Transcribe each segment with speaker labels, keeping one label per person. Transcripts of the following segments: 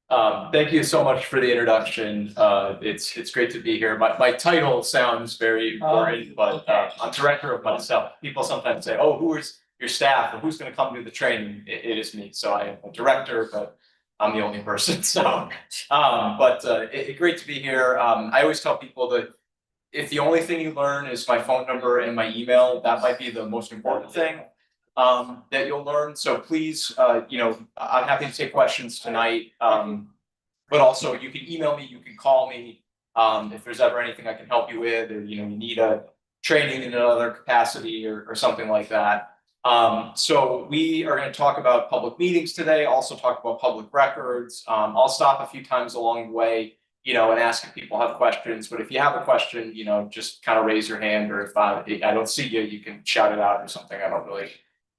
Speaker 1: Thank you so much for the introduction. It's great to be here. My title sounds very important, but I'm director of myself. People sometimes say, "Oh, who is your staff, or who's going to come do the training?" It is me. So I am a director, but I'm the only person. So, great to be here. I always tell people that if the only thing you learn is my phone number and my email, that might be the most important thing that you'll learn. So please, I'm happy to take questions tonight. But also you can email me, you can call me if there's ever anything I can help you with, or you need a training in another capacity or something like that. So we are going to talk about public meetings today, also talk about public records. I'll stop a few times along the way, and ask if people have questions. But if you have a question, just kind of raise your hand, or if I don't see you, you can shout it out or something. I don't really,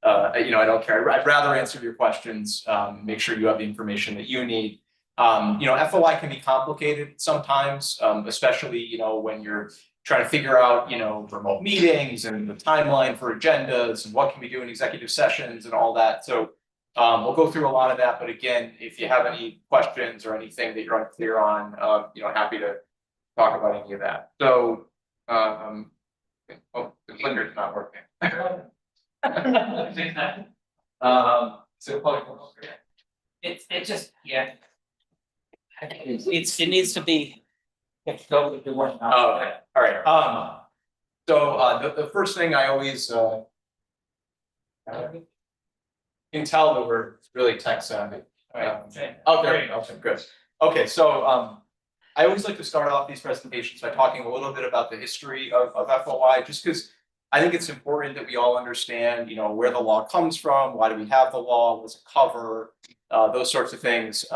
Speaker 1: I don't care. I'd rather answer your questions, make sure you have the information that you need. FOI can be complicated sometimes, especially, when you're trying to figure out, remote meetings and the timeline for agendas and what can we do in executive sessions and all that. So we'll go through a lot of that. But again, if you have any questions or anything that you're unclear on, happy to talk about any of that. So, the clicker's not working.
Speaker 2: It just, yeah. It needs to be. Go with the one.
Speaker 1: Oh, okay. All right. So the first thing I always can tell that we're really tech savvy. Okay, good. Okay, so I always like to start off these presentations by talking a little bit about the history of FOI, just because I think it's important that we all understand, where the law comes from, why do we have the law, what does it cover, those sorts of things.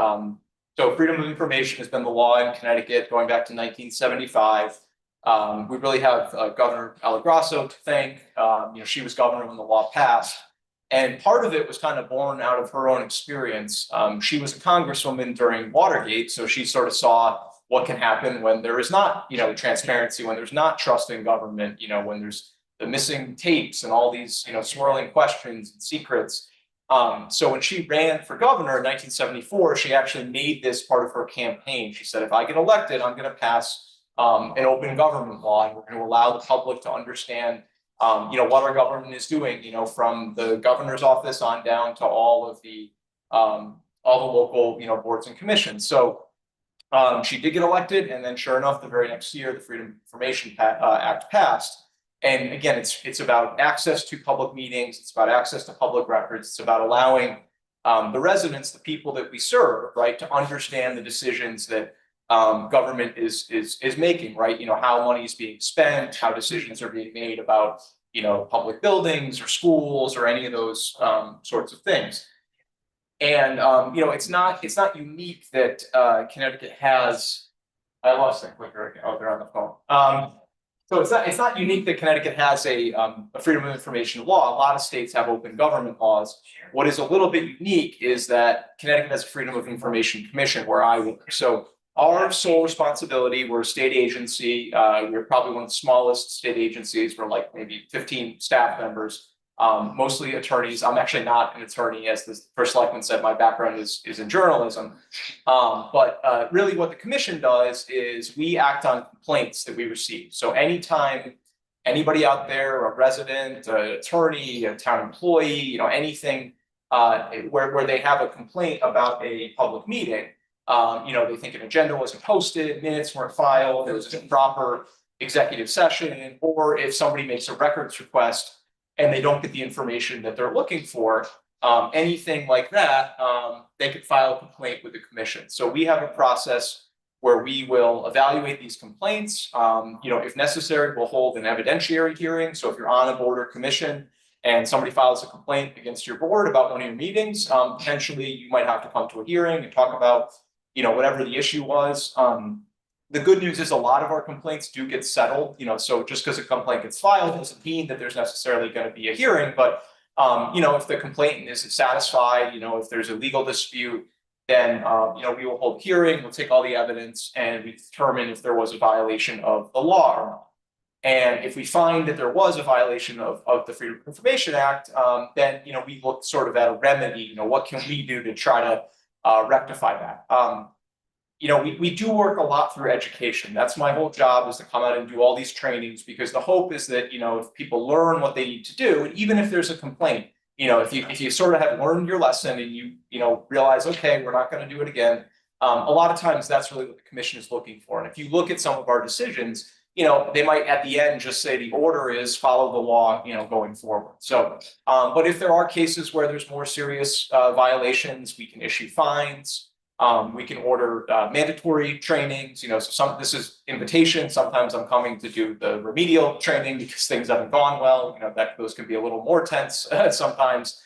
Speaker 1: So freedom of information has been the law in Connecticut going back to 1975. We really have Governor Allegrasso to thank. She was governor when the law passed. And part of it was kind of born out of her own experience. She was a congresswoman during Watergate, so she sort of saw what can happen when there is not, transparency, when there's not trust in government, when there's the missing tapes and all these, swirling questions and secrets. So when she ran for governor in 1974, she actually made this part of her campaign. She said, if I get elected, I'm going to pass an open government law, and we're going to allow the public to understand, what our government is doing, from the governor's office on down to all the local, boards and commissions. So she did get elected, and then sure enough, the very next year, the Freedom of Information Act passed. And again, it's about access to public meetings. It's about access to public records. It's about allowing the residents, the people that we serve, right, to understand the decisions that government is making, right? How money is being spent, how decisions are being made about, public buildings or schools or any of those sorts of things. And it's not unique that Connecticut has. I lost that clicker again. Oh, they're on the phone. So it's not unique that Connecticut has a freedom of information law. A lot of states have open government laws. What is a little bit unique is that Connecticut has a Freedom of Information Commission where I work. So our sole responsibility, we're a state agency. We're probably one of the smallest state agencies. We're like maybe 15 staff members, mostly attorneys. I'm actually not an attorney, as the first selectman said. My background is in journalism. But really what the commission does is we act on complaints that we receive. So anytime anybody out there, a resident, an attorney, a town employee, anything where they have a complaint about a public meeting, they think an agenda wasn't posted, minutes weren't filed, there was an improper executive session, or if somebody makes a records request and they don't get the information that they're looking for, anything like that, they could file a complaint with the commission. So we have a process where we will evaluate these complaints. If necessary, we'll hold an evidentiary hearing. So if you're on a board or commission and somebody files a complaint against your board about one of your meetings, potentially you might have to come to a hearing and talk about, whatever the issue was. The good news is a lot of our complaints do get settled, so just because a complaint gets filed doesn't mean that there's necessarily going to be a hearing. But, if the complainant isn't satisfied, if there's a legal dispute, then, we will hold a hearing, we'll take all the evidence, and we determine if there was a violation of the law or not. And if we find that there was a violation of the Freedom of Information Act, then, we look sort of at a remedy, what can we do to try to rectify that. You know, we do work a lot through education. That's my whole job, is to come out and do all these trainings, because the hope is that, you know, if people learn what they need to do, and even if there's a complaint, you know, if you sort of have learned your lesson and you know, realize, okay, we're not going to do it again. A lot of times that's really what the commission is looking for. And if you look at some of our decisions, you know, they might at the end just say the order is follow the law, you know, going forward. So, but if there are cases where there's more serious violations, we can issue fines. We can order mandatory trainings, you know, so this is invitation. Sometimes I'm coming to do the remedial training because things haven't gone well. You know, those can be a little more tense sometimes.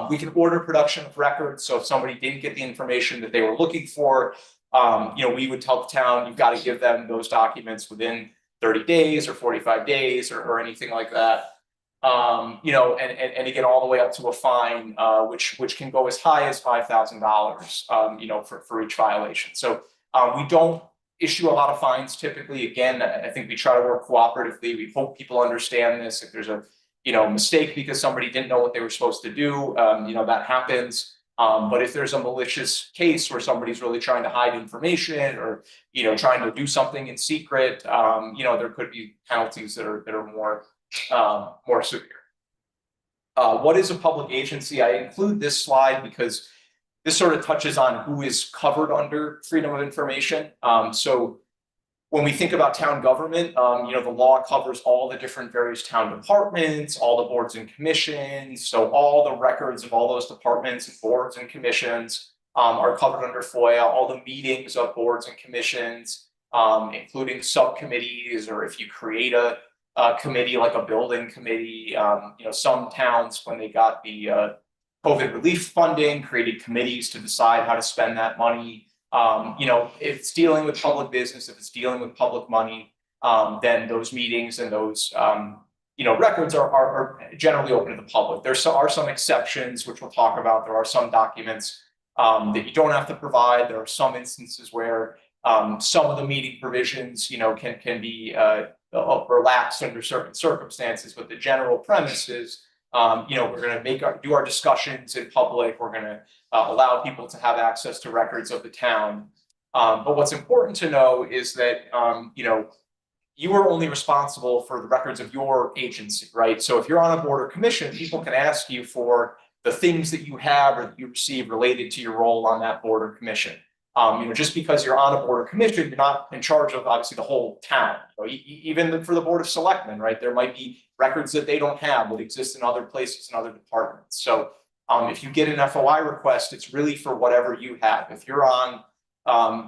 Speaker 1: We can order production of records. So if somebody didn't get the information that they were looking for, you know, we would tell the town, you've got to give them those documents within 30 days or 45 days or anything like that. You know, and again, all the way up to a fine, which can go as high as $5,000, you know, for each violation. So we don't issue a lot of fines typically. Again, I think we try to work cooperatively. We hope people understand this. If there's a, you know, mistake because somebody didn't know what they were supposed to do, you know, that happens. But if there's a malicious case where somebody's really trying to hide information or, you know, trying to do something in secret, you know, there could be penalties that are more severe. What is a public agency? I include this slide because this sort of touches on who is covered under freedom of information. So when we think about town government, you know, the law covers all the different various town departments, all the boards and commissions. So all the records of all those departments and boards and commissions are covered under FOIA. All the meetings of boards and commissions, including subcommittees, or if you create a committee like a building committee, you know, some towns, when they got the COVID relief funding, created committees to decide how to spend that money. You know, if it's dealing with public business, if it's dealing with public money, then those meetings and those, you know, records are generally open to the public. There are some exceptions, which we'll talk about. There are some documents that you don't have to provide. There are some instances where some of the meeting provisions, you know, can be relaxed under certain circumstances. But the general premise is, you know, we're going to do our discussions in public. We're going to allow people to have access to records of the town. But what's important to know is that, you know, you are only responsible for the records of your agency, right? So if you're on a board or commission, people can ask you for the things that you have or that you receive related to your role on that board or commission. You know, just because you're on a board or commission, you're not in charge of obviously the whole town. You know, even for the board of selectmen, right? There might be records that they don't have that exist in other places and other departments. So if you get an FOI request, it's really for whatever you have. If you're on,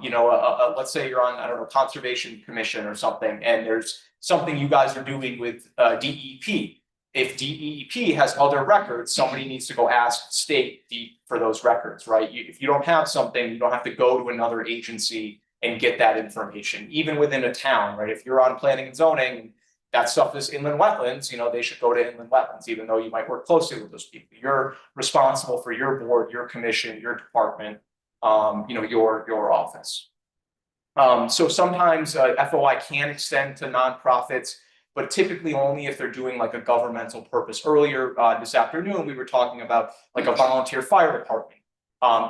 Speaker 1: you know, let's say you're on, I don't know, Conservation Commission or something, and there's something you guys are doing with DEP. If DEP has other records, somebody needs to go ask state for those records, right? If you don't have something, you don't have to go to another agency and get that information, even within a town, right? If you're on planning and zoning, that stuff is inland wetlands, you know, they should go to inland wetlands, even though you might work closely with those people. You're responsible for your board, your commission, your department, you know, your office. So sometimes FOI can extend to nonprofits, but typically only if they're doing like a governmental purpose. Earlier this afternoon, we were talking about like a volunteer fire department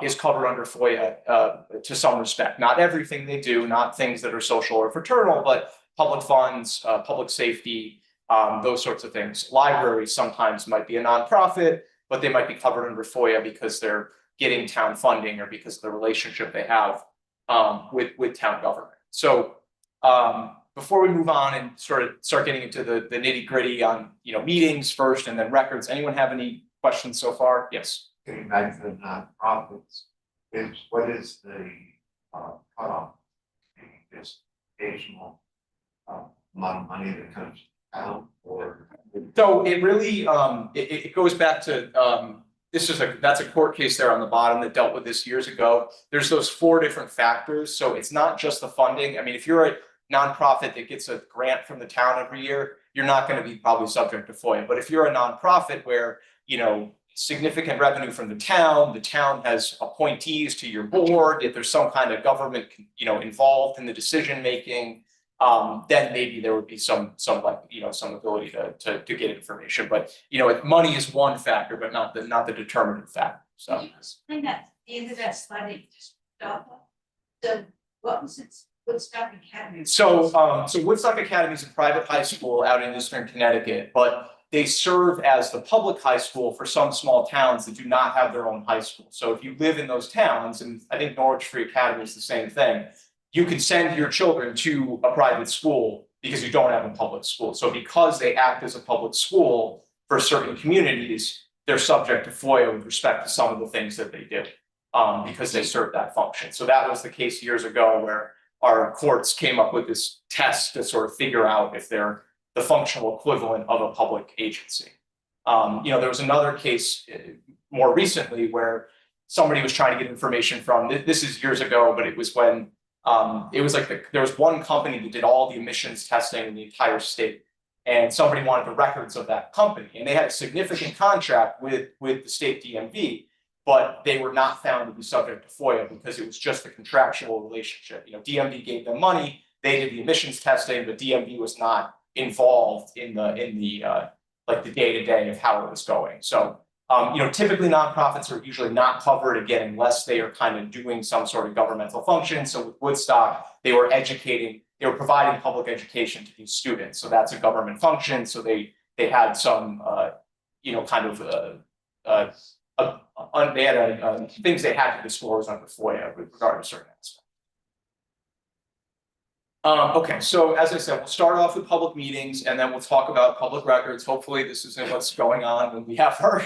Speaker 1: is covered under FOIA to some respect. Not everything they do, not things that are social or fraternal, but public funds, public safety, those sorts of things. Libraries sometimes might be a nonprofit, but they might be covered under FOIA because they're getting town funding or because of the relationship they have with town government. So before we move on and start getting into the nitty gritty on, you know, meetings first and then records, anyone have any questions so far? Yes.
Speaker 3: Getting back to the nonprofits, what is the cutoff? Just occasional amount of money that comes out, or
Speaker 1: so it really it goes back to that's a court case there on the bottom that dealt with this years ago. There's those 4 different factors. So it's not just the funding. I mean, if you're a nonprofit that gets a grant from the town every year, you're not going to be probably subject to FOIA. But if you're a nonprofit where, you know, significant revenue from the town has appointees to your board, if there's some kind of government, you know, involved in the decision making, then maybe there would be some like, you know, some ability to get information. But, you know, money is one factor, but not the determinative factor. So
Speaker 4: I think that's the end of that slide, it just, so what was it, Woodstock Academy?
Speaker 1: So Woodstock Academy is a private high school out in Eastern Connecticut, but they serve as the public high school for some small towns that do not have their own high school. So if you live in those towns, and I think Norwich Free Academy is the same thing, you can send your children to a private school because you don't have a public school. So because they act as a public school for certain communities, they're subject to FOIA with respect to some of the things that they do, because they serve that function. So that was the case years ago where our courts came up with this test to sort of figure out if they're the functional equivalent of a public agency. There was another case more recently where somebody was trying to get information from, this is years ago, but it was when it was like there was one company that did all the emissions testing in the entire state, and somebody wanted the records of that company, and they had a significant contract with the state DMV, but they were not found to be subject to FOIA because it was just a contractual relationship. DMV gave them money, they did the emissions testing, but DMV was not involved in the like the day-to-day of how it was going. So typically nonprofits are usually not covered, again, unless they are kind of doing some sort of governmental function. So with Woodstock, they were providing public education to these students. So that's a government function. So they had some they had things they had to disclose under FOIA with regard to certain aspects. Okay, so as I said, we'll start off with public meetings and then we'll talk about public records. Hopefully this isn't what's going on when we have our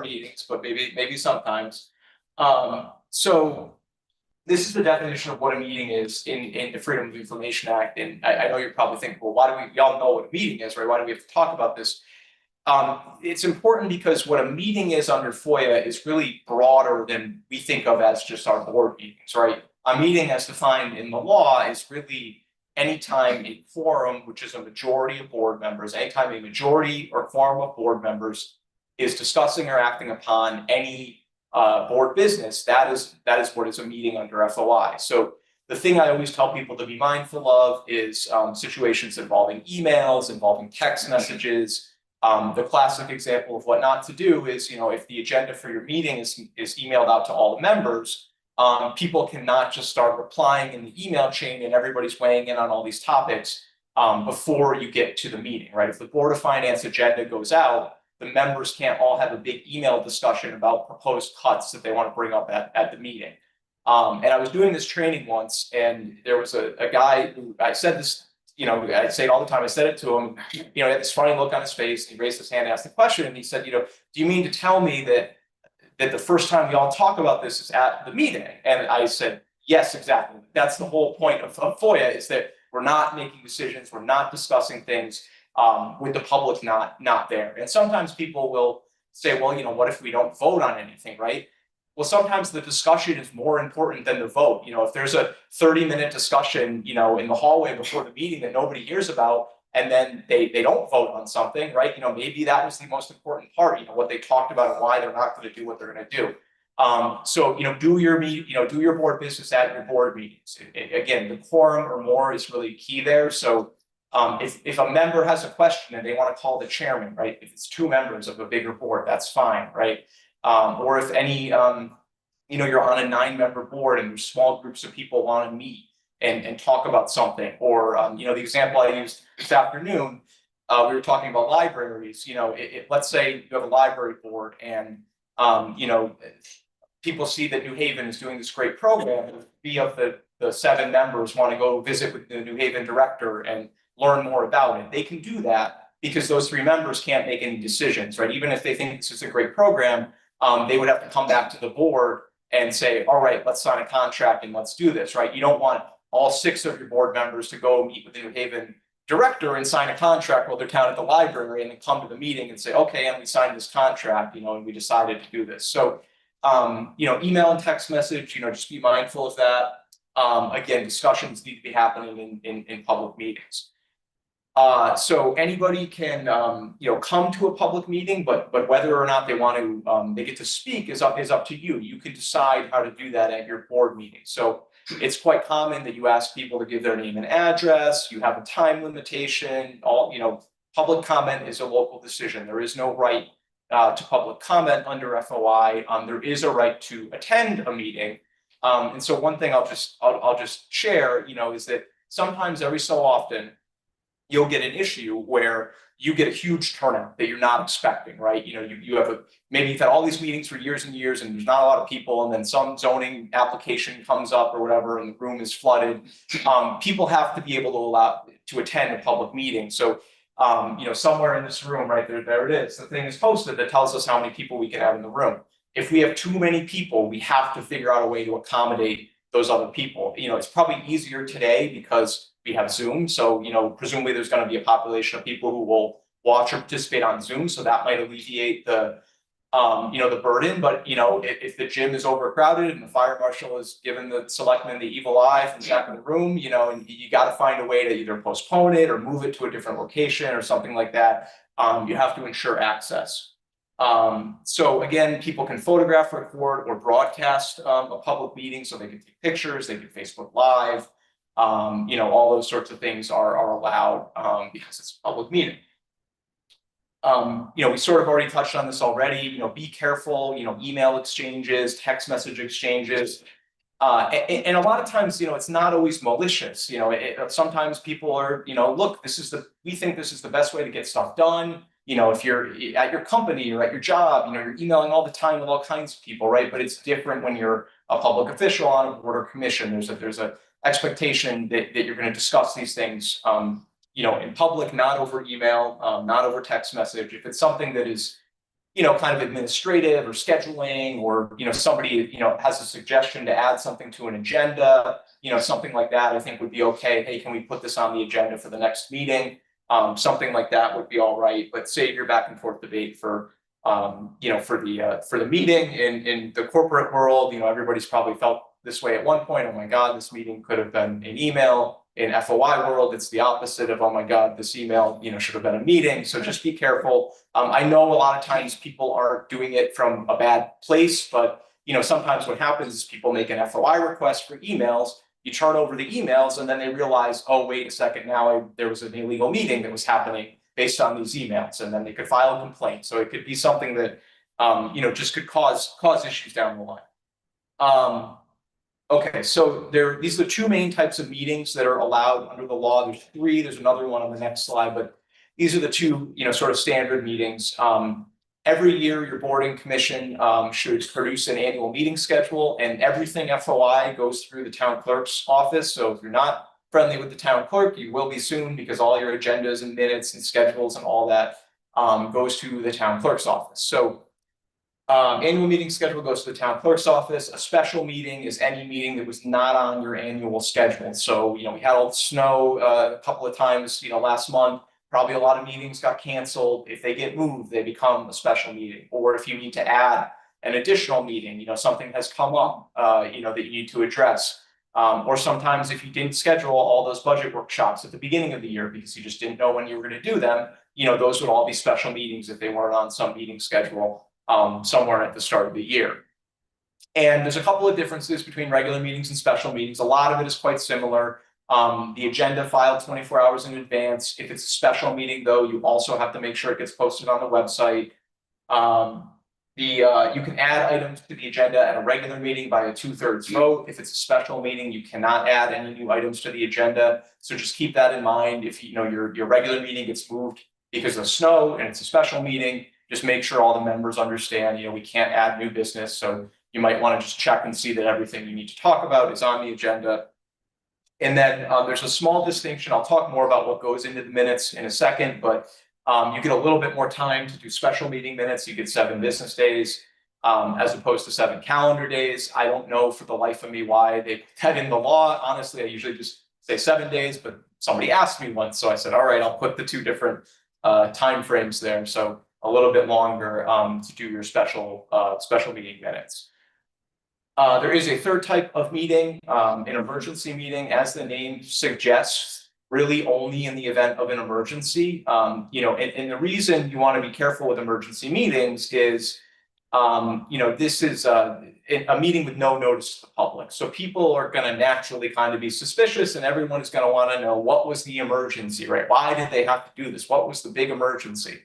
Speaker 1: meetings, but maybe sometimes. So this is the definition of what a meeting is in the Freedom of Information Act. And I know you're probably thinking, well, why do we all know what a meeting is, right? Why do we have to talk about this? It's important because what a meeting is under FOIA is really broader than we think of as just our board meetings, right? A meeting as defined in the law is really anytime a quorum, which is a majority of board members, anytime a majority or quorum of board members is discussing or acting upon any board business, that is what is a meeting under FOI. So the thing I always tell people to be mindful of is situations involving emails, involving text messages. The classic example of what not to do is, if the agenda for your meeting is emailed out to all the members, people cannot just start replying in the email chain and everybody's weighing in on all these topics before you get to the meeting, right? If the Board of Finance agenda goes out, the members can't all have a big email discussion about proposed cuts that they want to bring up at the meeting. And I was doing this training once, and there was a guy who, I said this, I say it all the time, I said it to him, he had this funny look on his face, and he raised his hand and asked the question, and he said, do you mean to tell me that the first time we all talk about this is at the meeting? And I said, yes, exactly. That's the whole point of FOIA, is that we're not making decisions, we're not discussing things with the public not there. And sometimes people will say, well, what if we don't vote on anything, right? Well, sometimes the discussion is more important than the vote. If there's a 30-minute discussion, in the hallway before the meeting that nobody hears about, and then they don't vote on something, right? Maybe that was the most important part, what they talked about and why they're not going to do what they're going to do. So, do your board business at your board meetings. Again, the quorum or more is really key there. So, if a member has a question and they want to call the chairman, right? If it's two members of a bigger board, that's fine, right? Or if any, you're on a 9-member board and there's small groups of people want to meet and talk about something, or the example I used this afternoon, we were talking about libraries. Let's say you have a library board and people see that New Haven is doing this great program, and 3 of the 7 members want to go visit with the New Haven director and learn more about it. They can do that because those 3 members can't make any decisions, right? Even if they think this is a great program, they would have to come back to the board and say, all right, let's sign a contract and let's do this, right? You don't want all 6 of your board members to go meet with the New Haven director and sign a contract while they're down at the library and then come to the meeting and say, okay, and we signed this contract, and we decided to do this. So, email and text message, just be mindful of that. Again, discussions need to be happening in public meetings. So anybody can, come to a public meeting, but whether or not they want to, they get to speak is up to you. You can decide how to do that at your board meeting. So it's quite common that you ask people to give their name and address. You have a time limitation. Public comment is a local decision. There is no right to public comment under FOI, there is a right to attend a meeting. And so one thing I'll just share, is that sometimes every so often you'll get an issue where you get a huge turnout that you're not expecting, right? You have maybe you've had all these meetings for years and years and there's not a lot of people, and then some zoning application comes up or whatever and the room is flooded. People have to be able to attend a public meeting. So somewhere in this room, right there it is. The thing is posted that tells us how many people we can have in the room. If we have too many people, we have to figure out a way to accommodate those other people. It's probably easier today because we have Zoom. So, presumably there's going to be a population of people who will watch or participate on Zoom. So that might alleviate the burden. But, if the gym is overcrowded and the fire marshal is giving the selectman the evil eye from the back of the room, and you got to find a way to either postpone it or move it to a different location or something like that. You have to ensure access. So again, people can photograph, record, or broadcast a public meeting, so they can take pictures, they can Facebook Live, all those sorts of things are allowed because it's a public meeting. We sort of already touched on this already. Be careful. Email exchanges, text message exchanges. And a lot of times, it's not always malicious. Sometimes people are, look, we think this is the best way to get stuff done. If you're at your company or at your job, you're emailing all the time with all kinds of people, right? But it's different when you're a public official on a board or commission. There's a expectation that you're going to discuss these things, in public, not over email, not over text message. If it's something that is, kind of administrative or scheduling, or, somebody, has a suggestion to add something to an agenda, something like that, I think would be okay. Hey, can we put this on the agenda for the next meeting? Something like that would be all right. But save your back and forth debate for the meeting. In the corporate world, everybody's probably felt this way at one point. Oh my God, this meeting could have been an email. In FOI world, it's the opposite of, oh my God, this email, should have been a meeting. So just be careful. I know a lot of times people are doing it from a bad place, but sometimes what happens is people make an FOI request for emails. You turn over the emails and then they realize, oh, wait a second, now there was an illegal meeting that was happening based on these emails, and then they could file a complaint. So it could be something that just could cause issues down the line. Okay, so these are the two main types of meetings that are allowed under the law. There's three. There's another one on the next slide, but these are the two, sort of standard meetings. Every year, your board and commission should produce an annual meeting schedule, and everything FOI goes through the town clerk's office. So if you're not friendly with the town clerk, you will be soon, because all your agendas and minutes and schedules and all that goes to the town clerk's office. So annual meeting schedule goes to the town clerk's office. A special meeting is any meeting that was not on your annual schedule. So, we had all the snow a couple of times, last month. Probably a lot of meetings got canceled. If they get moved, they become a special meeting. Or if you need to add an additional meeting, something has come up, that you need to address. Or sometimes if you didn't schedule all those budget workshops at the beginning of the year because you just didn't know when you were going to do them, those would all be special meetings if they weren't on some meeting schedule somewhere at the start of the year. And there's a couple of differences between regular meetings and special meetings. A lot of it is quite similar. The agenda filed 24 hours in advance. If it's a special meeting, though, you also have to make sure it gets posted on the website. You can add items to the agenda at a regular meeting by a 2/3 vote. If it's a special meeting, you cannot add any new items to the agenda. So just keep that in mind. If your regular meeting gets moved because of snow and it's a special meeting, just make sure all the members understand, we can't add new business. So you might want to just check and see that everything you need to talk about is on the agenda. And then there's a small distinction. I'll talk more about what goes into the minutes in a second, but you get a little bit more time to do special meeting minutes. You get 7 business days as opposed to 7 calendar days. I don't know for the life of me why they put that in the law. Honestly, I usually just say 7 days, but somebody asked me once. So I said, all right, I'll put the 2 different time frames there. So a little bit longer to do your special meeting minutes. There is a third type of meeting, an emergency meeting, as the name suggests, really only in the event of an emergency. And the reason you want to be careful with emergency meetings is, this is a meeting with no notice to the public. So people are going to naturally kind of be suspicious, and everyone is going to want to know, what was the emergency, right? Why did they have to do this? What was the big emergency?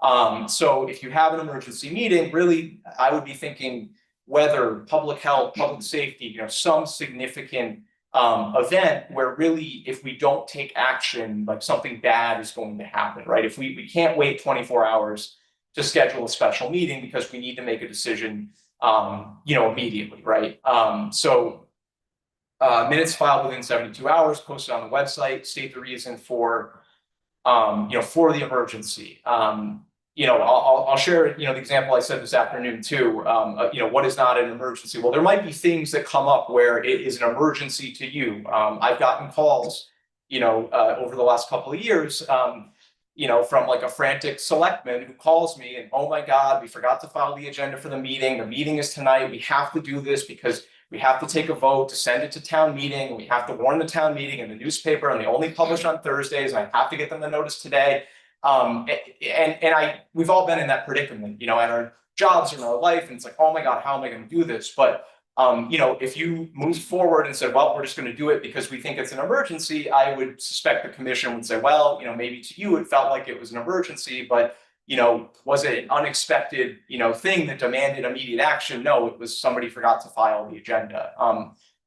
Speaker 1: So if you have an emergency meeting, really, I would be thinking weather, public health, public safety, some significant event where really, if we don't take action, like something bad is going to happen, right? If we can't wait 24 hours to schedule a special meeting because we need to make a decision, immediately, right? Minutes filed within 72 hours, posted on the website, state the reason for for the emergency. I'll share, the example I said this afternoon too. What is not an emergency? Well, there might be things that come up where it is an emergency to you. I've gotten calls, over the last couple of years, from like a frantic selectman who calls me and, oh my God, we forgot to file the agenda for the meeting. The meeting is tonight. We have to do this because we have to take a vote to send it to town meeting. And we have to warn the town meeting in the newspaper, and they only publish on Thursdays. And I have to get them the notice today. We've all been in that predicament, in our jobs or in our life. And it's like, oh my God, how am I going to do this? But if you moved forward and said, well, we're just going to do it because we think it's an emergency, I would suspect the commission would say, well, maybe to you it felt like it was an emergency, but was it an unexpected, thing that demanded immediate action? No, it was somebody forgot to file the agenda.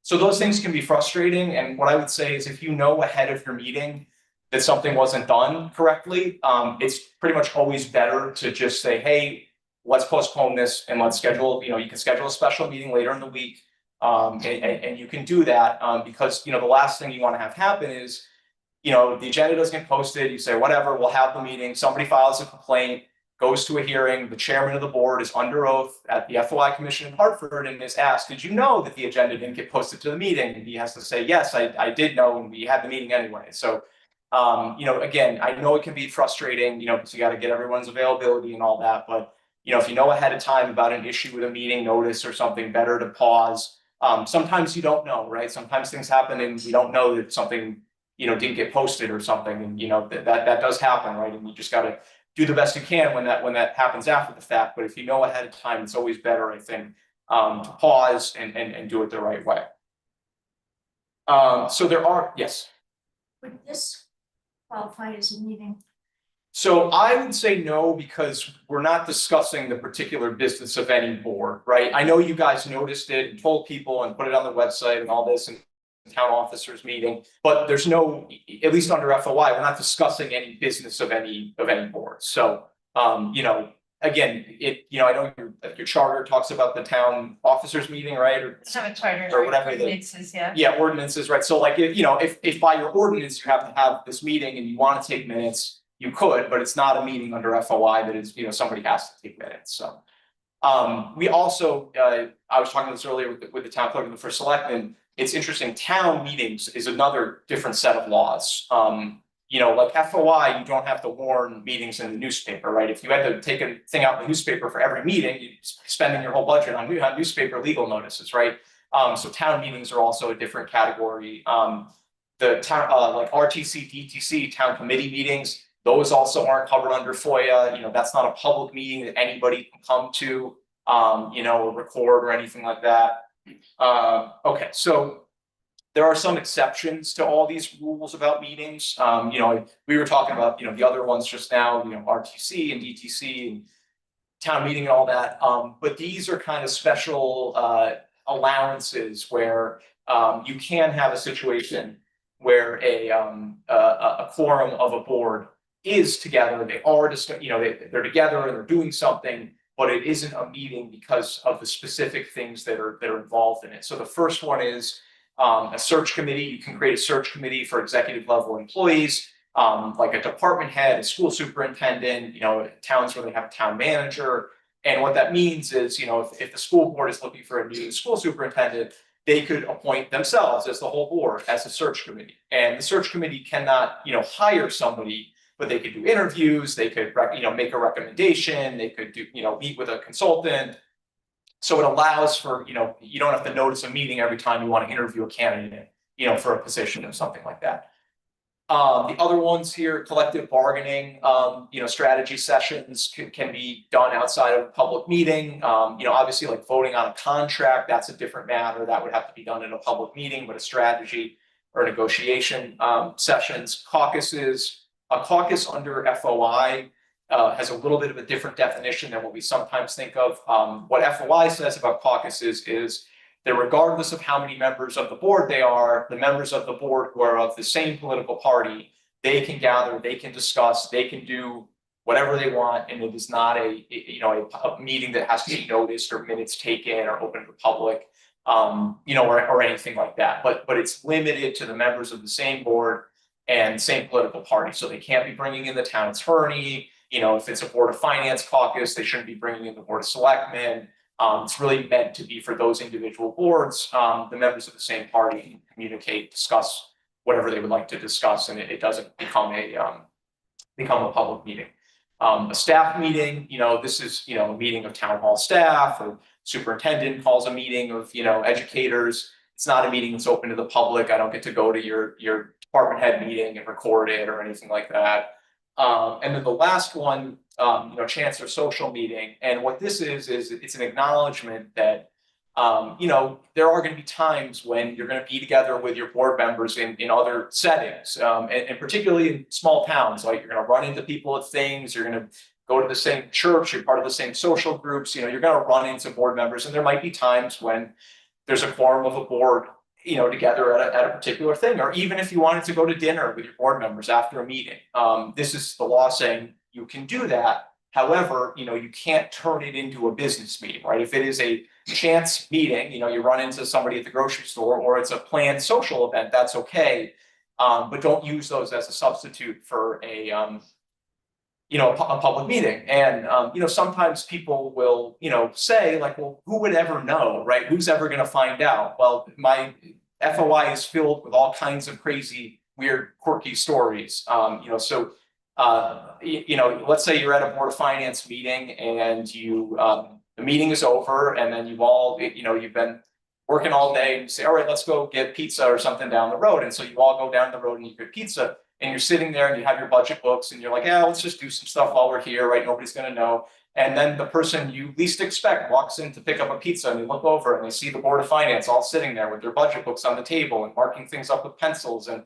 Speaker 1: So those things can be frustrating. And what I would say is, if you know ahead of your meeting that something wasn't done correctly, it's pretty much always better to just say, hey, let's postpone this and let's schedule, you can schedule a special meeting later in the week. And you can do that because, the last thing you want to have happen is, the agenda doesn't get posted. You say, whatever, we'll have the meeting. Somebody files a complaint, goes to a hearing. The chairman of the board is under oath at the FOI commission in Hartford and is asked, did you know that the agenda didn't get posted to the meeting? And he has to say, yes, I did know, and we had the meeting anyway. So, again, I know it can be frustrating, because you got to get everyone's availability and all that. But, if you know ahead of time about an issue with a meeting notice or something, better to pause. Sometimes you don't know, right? Sometimes things happen and you don't know that something, didn't get posted or something. And, that does happen, right? And you just got to do the best you can when that happens after the fact. But if you know ahead of time, it's always better, I think, to pause and do it the right way. So there are, yes.
Speaker 4: Would this qualify as a meeting?
Speaker 1: So I would say no, because we're not discussing the particular business of any board, right? I know you guys noticed it and told people and put it on the website and all this, and town officers meeting, but there's no, at least under FOI, we're not discussing any business of any board. So, again, I know your charter talks about the town officers meeting, right? Or whatever.
Speaker 4: Ordinances, yeah.
Speaker 1: Yeah, ordinances, right? So like, if by your ordinance you have to have this meeting and you want to take minutes, you could, but it's not a meeting under FOI that is, somebody has to take minutes. So, we also, I was talking about this earlier with the town clerk and the first selectman. It's interesting. Town meetings is another different set of laws. Like FOI, you don't have to warn meetings in the newspaper, right? If you had to take a thing out in the newspaper for every meeting, you're spending your whole budget on newspaper legal notices, right? So town meetings are also a different category. The town, like RTC, DTC, town committee meetings, those also aren't covered under FOIA. That's not a public meeting that anybody can come to, or record or anything like that. Okay, so there are some exceptions to all these rules about meetings. We were talking about, the other ones just now, RTC and DTC and town meeting and all that. But these are kind of special allowances where you can have a situation where a quorum of a board is together. They are just, they're together and they're doing something, but it isn't a meeting because of the specific things that are involved in it. So the first one is a search committee. You can create a search committee for executive level employees, like a department head, a school superintendent, towns where they have a town manager. And what that means is, if the school board is looking for a new school superintendent, they could appoint themselves as the whole board as a search committee. And the search committee cannot, hire somebody, but they could do interviews, they could, make a recommendation, they could do, meet with a consultant. So it allows for, you don't have to notice a meeting every time you want to interview a candidate, for a position or something like that. The other ones here, collective bargaining, strategy sessions can be done outside of a public meeting. Obviously like voting on a contract, that's a different matter. That would have to be done in a public meeting, but a strategy or negotiation sessions, caucuses. A caucus under FOI has a little bit of a different definition than what we sometimes think of. What FOI says about caucuses is that regardless of how many members of the board they are, the members of the board who are of the same political party, they can gather, they can discuss, they can do whatever they want, and it is not a meeting that has to be noticed or minutes taken or open to the public, or anything like that. But it's limited to the members of the same board and same political party, so they can't be bringing in the town attorney. If it's a board of finance caucus, they shouldn't be bringing in the board of selectmen. It's really meant to be for those individual boards, the members of the same party can communicate, discuss whatever they would like to discuss, and it doesn't become a public meeting. A staff meeting, this is, a meeting of town hall staff, or superintendent calls a meeting of, educators. It's not a meeting that's open to the public. I don't get to go to your department head meeting and record it or anything like that. And then the last one, chancellor social meeting. And what this is it's an acknowledgement that, there are going to be times when you're going to be together with your board members in other settings, and particularly in small towns. Like, you're going to run into people at things, you're going to go to the same church, you're part of the same social groups, you're going to run into board members, and there might be times when there's a quorum of a board, together at a particular thing, or even if you wanted to go to dinner with your board members after a meeting. This is the law saying you can do that. However, you can't turn it into a business meeting, right? If it is a chance meeting, you run into somebody at the grocery store, or it's a planned social event, that's okay. But don't use those as a substitute for a public meeting. And, sometimes people will, say like, well, who would ever know, right? Who's ever going to find out? Well, my FOI is filled with all kinds of crazy, weird, quirky stories. Let's say you're at a board of finance meeting, and the meeting is over, and then you've been working all day, and you say, all right, let's go get pizza or something down the road. And so you all go down the road and you get pizza, and you're sitting there and you have your budget books, and you're like, yeah, let's just do some stuff while we're here, right? Nobody's going to know. And then the person you least expect walks in to pick up a pizza, and they look over and they see the board of finance all sitting there with their budget books on the table and marking things up with pencils. And,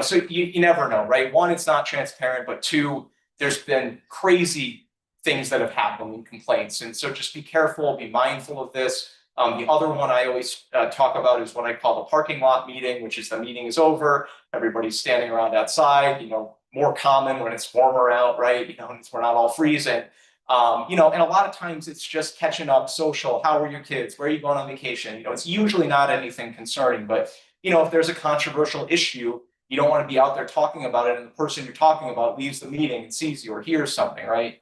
Speaker 1: so you never know, right? One, it's not transparent, but two, there's been crazy things that have happened in complaints. And so just be careful, be mindful of this. The other one I always talk about is what I call the parking lot meeting, which is the meeting is over, everybody's standing around outside, more common when it's warmer out, right? We're not all freezing. And a lot of times it's just catching up, social, how are your kids, where are you going on vacation? It's usually not anything concerning, but if there's a controversial issue, you don't want to be out there talking about it, and the person you're talking about leaves the meeting and sees you or hears something, right?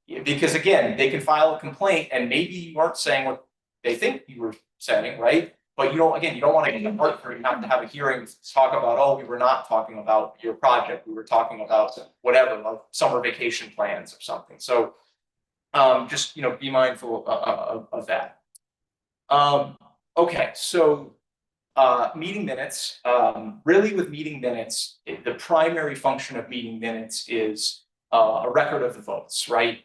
Speaker 1: Because again, they can file a complaint, and maybe you weren't saying what they think you were saying, right? But you don't want to get the hurt for you have to have a hearing to talk about, oh, we were not talking about your project, we were talking about whatever, like summer vacation plans or something. So just be mindful of that. Okay, so meeting minutes. Really, with meeting minutes, the primary function of meeting minutes is a record of the votes, right?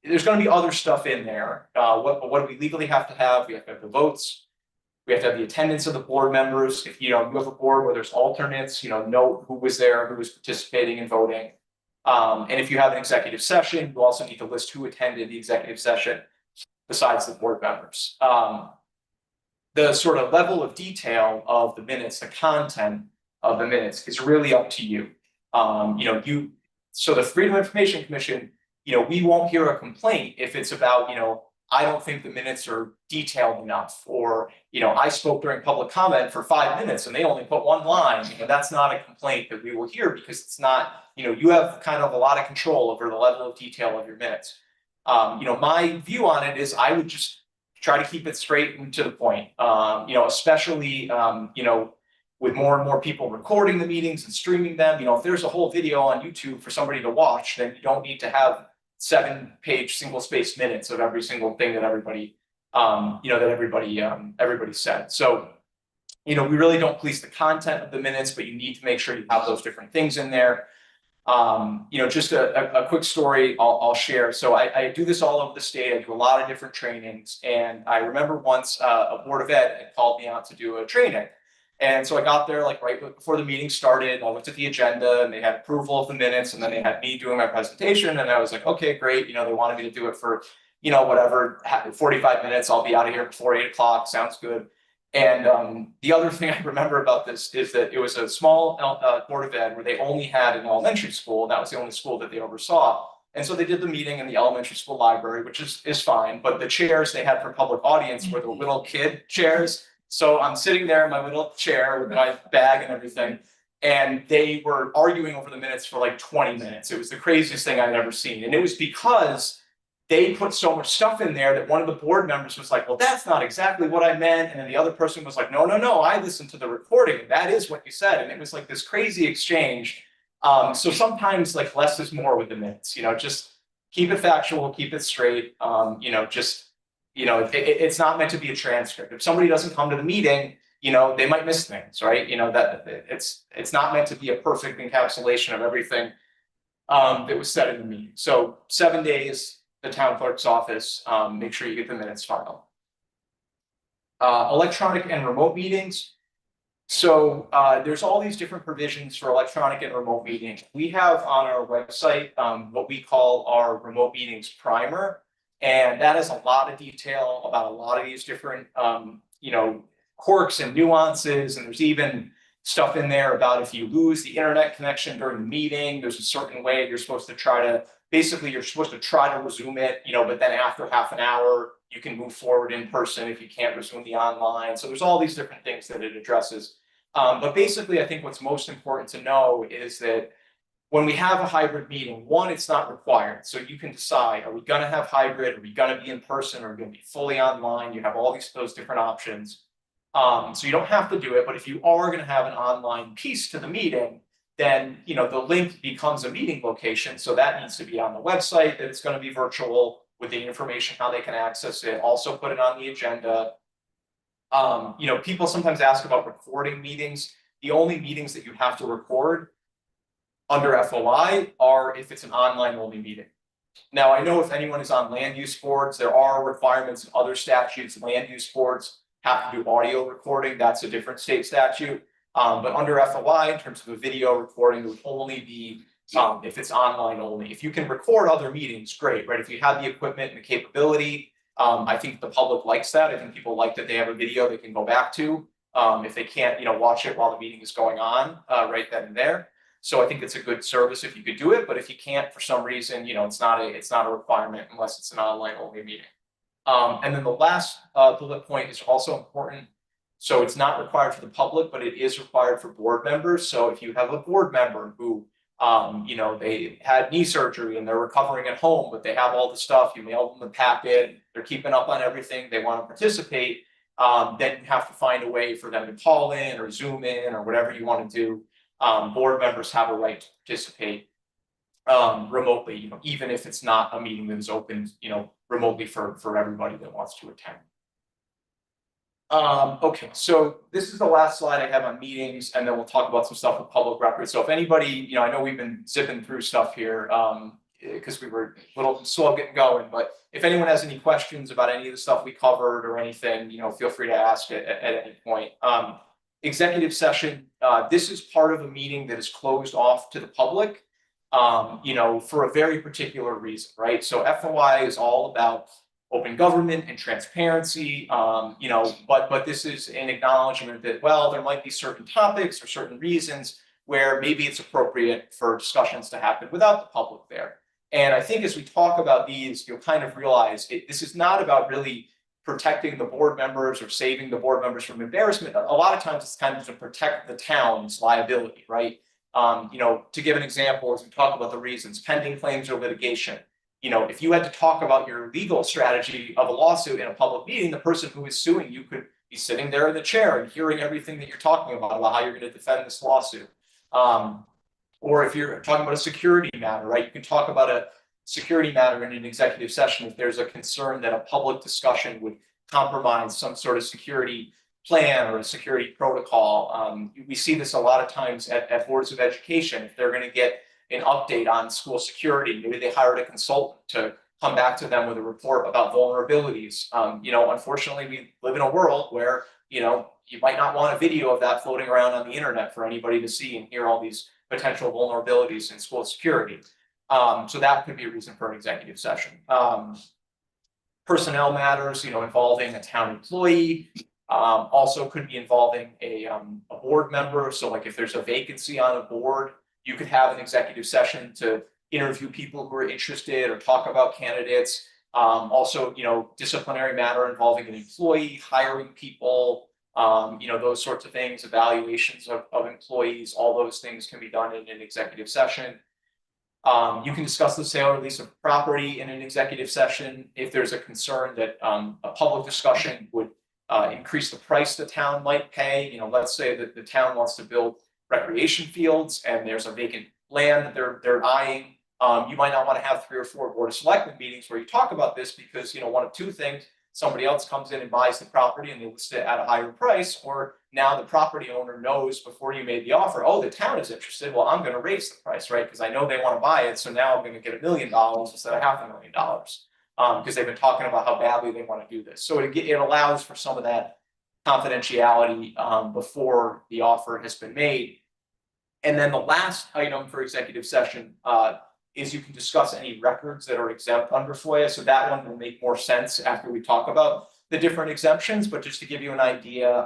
Speaker 1: There's going to be other stuff in there. What do we legally have to have? We have to have the votes. We have to have the attendance of the board members. If you have a board where there's alternates, note who was there, who was participating and voting. And if you have an executive session, you also need to list who attended the executive session besides the board members. The sort of level of detail of the minutes, the content of the minutes is really up to you. So the Freedom of Information Commission, we won't hear a complaint if it's about, I don't think the minutes are detailed enough, or, I spoke during public comment for 5 minutes and they only put 1 line. That's not a complaint that we will hear, because it's not, you have kind of a lot of control over the level of detail of your minutes. My view on it is I would just try to keep it straight and to the point, especially, with more and more people recording the meetings and streaming them. If there's a whole video on YouTube for somebody to watch, then you don't need to have 7-page single-spaced minutes of every single thing that everybody said. So, we really don't police the content of the minutes, but you need to make sure you have those different things in there. Just a quick story I'll share. So I do this all over the state. I do a lot of different trainings, and I remember once a Board of Ed had called me out to do a training. And so I got there like right before the meeting started. I looked at the agenda and they had approval of the minutes, and then they had me doing my presentation. And I was like, okay, great. You know, they wanted me to do it for, you know, whatever, 45 minutes. I'll be out of here before 8 o'clock. Sounds good. And the other thing I remember about this is that it was a small Board of Ed where they only had an elementary school, and that was the only school that they oversaw. And so they did the meeting in the elementary school library, which is fine, but the chairs they had for public audience were the little kid chairs. So I'm sitting there in my little chair with my bag and everything, and they were arguing over the minutes for like 20 minutes. It was the craziest thing I'd ever seen. And it was because they put so much stuff in there that one of the board members was like, well, that's not exactly what I meant. And then the other person was like, no, I listened to the recording. That is what you said. And it was like this crazy exchange. So sometimes like less is more with the minutes, you know, just keep it factual, keep it straight. You know, just, you know, it's not meant to be a transcript. If somebody doesn't come to the meeting, you know, they might miss things, right? You know, that it's not meant to be a perfect encapsulation of everything that was said in the meeting. So 7 days, the town clerk's office, make sure you get the minutes filed. Electronic and remote meetings. So there's all these different provisions for electronic and remote meetings. We have on our website what we call our remote meetings primer, and that has a lot of detail about a lot of these different you know, quirks and nuances, and there's even stuff in there about if you lose the internet connection during the meeting, there's a certain way you're supposed to try to, basically you're supposed to try to resume it, you know, but then after half an hour, you can move forward in person if you can't resume the online. So there's all these different things that it addresses. But basically, I think what's most important to know is that when we have a hybrid meeting, one, it's not required. So you can decide, are we going to have hybrid? Are we going to be in person? Are we going to be fully online? You have all those different options. So you don't have to do it, but if you are going to have an online piece to the meeting, then, you know, the link becomes a meeting location. So that needs to be on the website, that it's going to be virtual with the information, how they can access it, also put it on the agenda. You know, people sometimes ask about recording meetings. The only meetings that you have to record under FOI are if it's an online only meeting. Now, I know if anyone is on land use boards, there are requirements in other statutes. Land use boards have to do audio recording. That's a different state statute. But under FOI, in terms of a video recording, it would only be if it's online only. If you can record other meetings, great, right? If you have the equipment and the capability, I think the public likes that. I think people like that they have a video they can go back to if they can't, you know, watch it while the meeting is going on right then and there. So I think it's a good service if you could do it. But if you can't for some reason, you know, it's not a requirement unless it's an online only meeting. And then the last bullet point is also important. So it's not required for the public, but it is required for board members. So if you have a board member who, you know, they had knee surgery and they're recovering at home, but they have all the stuff, you mail them the packet, they're keeping up on everything, they want to participate, then you have to find a way for them to call in or Zoom in or whatever you want to do. Board members have a right to participate remotely, you know, even if it's not a meeting that is open, you know, remotely for everybody that wants to attend. Okay, so this is the last slide I have on meetings, and then we'll talk about some stuff with public records. So if anybody, you know, I know we've been zipping through stuff here because we were a little slow getting going, but if anyone has any questions about any of the stuff we covered or anything, you know, feel free to ask at any point. Executive session, this is part of a meeting that is closed off to the public, you know, for a very particular reason, right? So FOI is all about open government and transparency, you know, but this is an acknowledgement that, well, there might be certain topics or certain reasons where maybe it's appropriate for discussions to happen without the public there. And I think as we talk about these, you'll kind of realize this is not about really protecting the board members or saving the board members from embarrassment. A lot of times it's kind of to protect the town's liability, right? You know, to give an example, as we talk about the reasons, pending claims or litigation. You know, if you had to talk about your legal strategy of a lawsuit in a public meeting, the person who is suing you could be sitting there in the chair and hearing everything that you're talking about how you're going to defend this lawsuit. Or if you're talking about a security matter, right? You can talk about a security matter in an executive session if there's a concern that a public discussion would compromise some sort of security plan or a security protocol. We see this a lot of times at boards of education. If they're going to get an update on school security, maybe they hired a consultant to come back to them with a report about vulnerabilities. You know, unfortunately, we live in a world where you might not want a video of that floating around on the internet for anybody to see and hear all these potential vulnerabilities in school security. So that could be a reason for an executive session. Personnel matters, involving a town employee, also could be involving a board member. So like if there's a vacancy on a board, you could have an executive session to interview people who are interested or talk about candidates. Also, disciplinary matter involving an employee, hiring people, those sorts of things, evaluations of employees, all those things can be done in an executive session. You can discuss the sale or lease of property in an executive session if there's a concern that a public discussion would increase the price the town might pay. Let's say that the town wants to build recreation fields and there's a vacant land that they're eyeing. You might not want to have 3 or 4 board of selectmen meetings where you talk about this because one of two things: somebody else comes in and buys the property and they list it at a higher price, or now the property owner knows before you made the offer, oh, the town is interested, well, I'm going to raise the price, right? Because I know they want to buy it, so now I'm going to get $1 million instead of $500,000, because they've been talking about how badly they want to do this. So it allows for some of that confidentiality before the offer has been made. And then the last item for executive session is you can discuss any records that are exempt under FOIA. So that one will make more sense after we talk about the different exemptions, but just to give you an idea,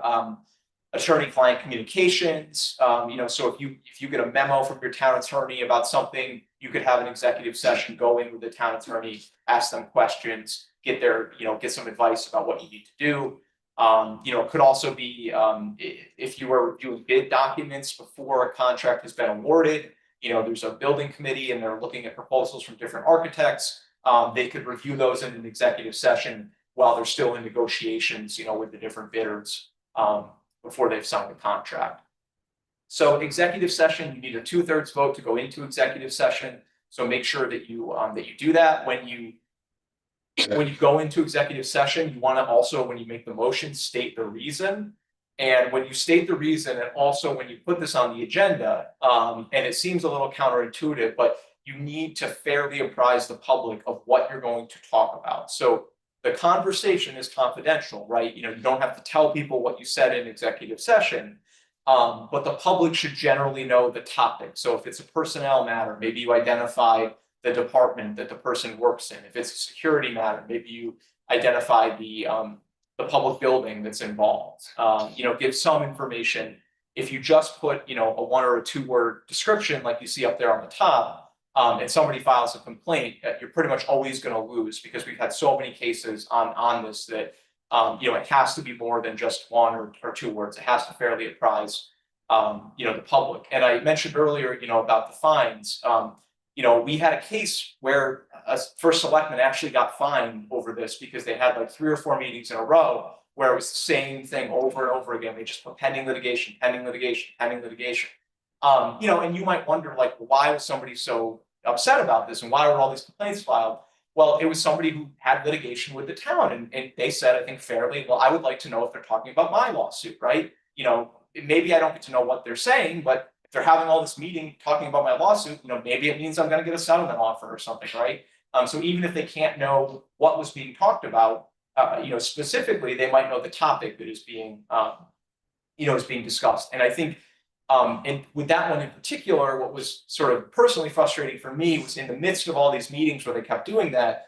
Speaker 1: attorney-client communications, so if you get a memo from your town attorney about something, you could have an executive session, go in with the town attorney, ask them questions, get some advice about what you need to do. It could also be if you were reviewing bid documents before a contract has been awarded, there's a building committee and they're looking at proposals from different architects. They could review those in an executive session while they're still in negotiations, with the different bidders before they've signed the contract. So executive session, you need a 2/3 vote to go into executive session. So make sure that you do that. When you go into executive session, you want to also, when you make the motion, state the reason. And when you state the reason, and also when you put this on the agenda, and it seems a little counterintuitive, but you need to fairly apprise the public of what you're going to talk about. So the conversation is confidential, right? You don't have to tell people what you said in executive session, but the public should generally know the topic. So if it's a personnel matter, maybe you identify the department that the person works in. If it's a security matter, maybe you identify the public building that's involved. Give some information. If you just put, a 1 or a 2 word description like you see up there on the top, and somebody files a complaint, you're pretty much always going to lose, because we've had so many cases on this that it has to be more than just 1 or 2 words. It has to fairly apprise the public. And I mentioned earlier, about the fines. We had a case where a first selectman actually got fined over this because they had like 3 or 4 meetings in a row where it was the same thing over and over again. They just put pending litigation, pending litigation, pending litigation. And you might wonder, like, why was somebody so upset about this and why were all these complaints filed? Well, it was somebody who had litigation with the town, and they said, I think fairly, well, I would like to know if they're talking about my lawsuit, right? Maybe I don't get to know what they're saying, but if they're having all this meeting talking about my lawsuit, maybe it means I'm going to get a settlement offer or something, right? So even if they can't know what was being talked about, specifically, they might know the topic that is being, is being discussed. And I think, and with that one in particular, what was sort of personally frustrating for me was in the midst of all these meetings where they kept doing that,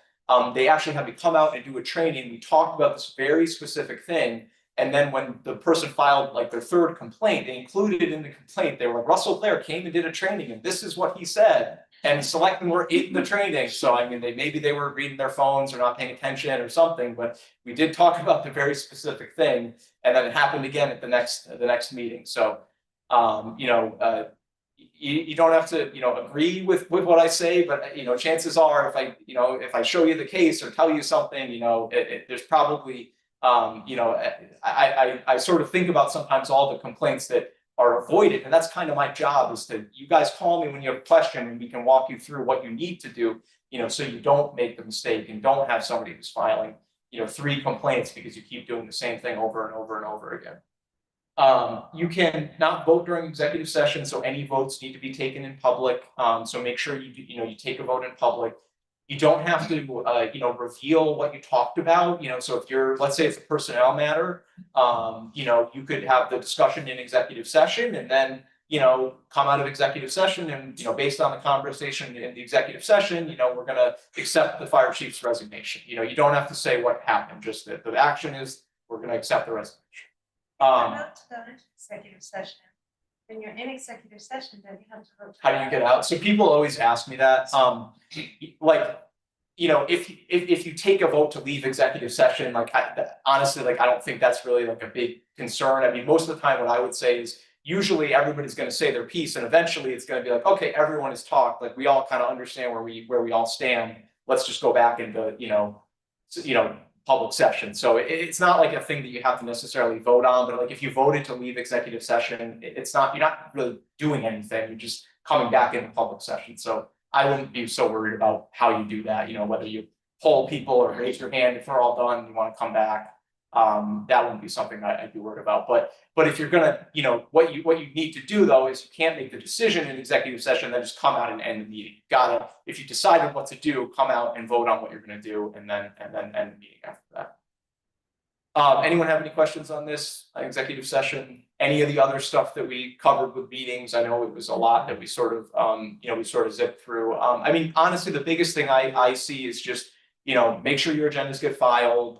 Speaker 1: they actually had to come out and do a training. We talked about this very specific thing. And then when the person filed like their 3rd complaint, they included it in the complaint. They were like, Russell Clare came and did a training, and this is what he said. And selectmen were in the training. So I mean, maybe they were reading their phones or not paying attention or something, but we did talk about the very specific thing. And then it happened again at the next meeting. So you don't have to agree with what I say, but chances are if I show you the case or tell you something, there's probably I sort of think about sometimes all the complaints that are avoided, and that's kind of my job, is to, you guys call me when you have a question and we can walk you through what you need to do, so you don't make the mistake and don't have somebody who's filing 3 complaints because you keep doing the same thing over and over and over again. You can not vote during executive session, so any votes need to be taken in public. So make sure you take a vote in public. You don't have to, reveal what you talked about, so if you're, let's say it's a personnel matter, you could have the discussion in executive session and then, come out of executive session and, based on the conversation in the executive session, we're gonna accept the fire chief's resignation. You don't have to say what happened, just that the action is, we're gonna accept the resignation.
Speaker 5: About to go into executive session. When you're in executive session, then you have to vote.
Speaker 1: How do you get out? So people always ask me that, like, if you take a vote to leave executive session, like, honestly, like, I don't think that's really like a big concern. I mean, most of the time what I would say is usually everybody's gonna say their piece and eventually it's gonna be like, okay, everyone has talked, like, we all kind of understand where we all stand. Let's just go back into, public session. So it's not like a thing that you have to necessarily vote on, but like if you voted to leave executive session, it's not, you're not really doing anything, you're just coming back into public session. So I wouldn't be so worried about how you do that, whether you poll people or raise your hand if we're all done and you want to come back. That wouldn't be something I'd be worried about. But if you're gonna, what you need to do though is you can't make the decision in executive session, then just come out and end the meeting. You gotta, if you decided what to do, come out and vote on what you're gonna do and then end the meeting after that. Anyone have any questions on this executive session? Any of the other stuff that we covered with meetings? I know it was a lot that we sort of zipped through. I mean, honestly, the biggest thing I see is just, make sure your agendas get filed.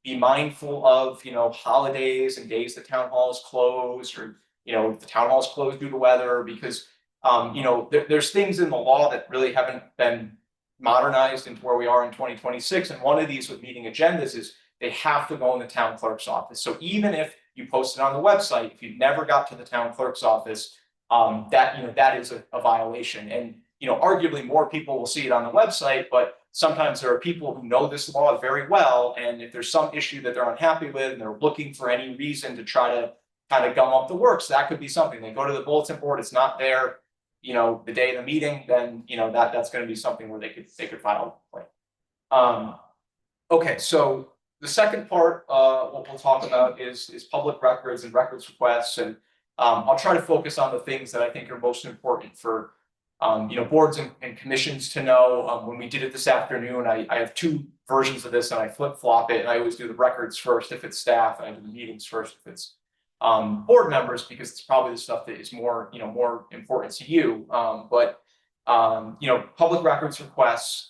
Speaker 1: Be mindful of, holidays and days the town hall is closed, or, if the town hall is closed due to weather, because, there's things in the law that really haven't been modernized into where we are in 2026. And one of these with meeting agendas is they have to go in the town clerk's office. So even if you post it on the website, if you never got to the town clerk's office, that is a violation. And, arguably more people will see it on the website, but sometimes there are people who know this law very well. And if there's some issue that they're unhappy with and they're looking for any reason to try to kind of gum up the works, that could be something. They go to the bulletin board, it's not there, the day of the meeting, then, that's going to be something where they could file a complaint. Okay, so the second part, what we'll talk about is public records and records requests. And I'll try to focus on the things that I think are most important for boards and commissions to know. When we did it this afternoon, I have two versions of this and I flip-flop it. And I always do the records first if it's staff, and I do the meetings first if it's board members, because it's probably the stuff that is more important to you. Public records requests.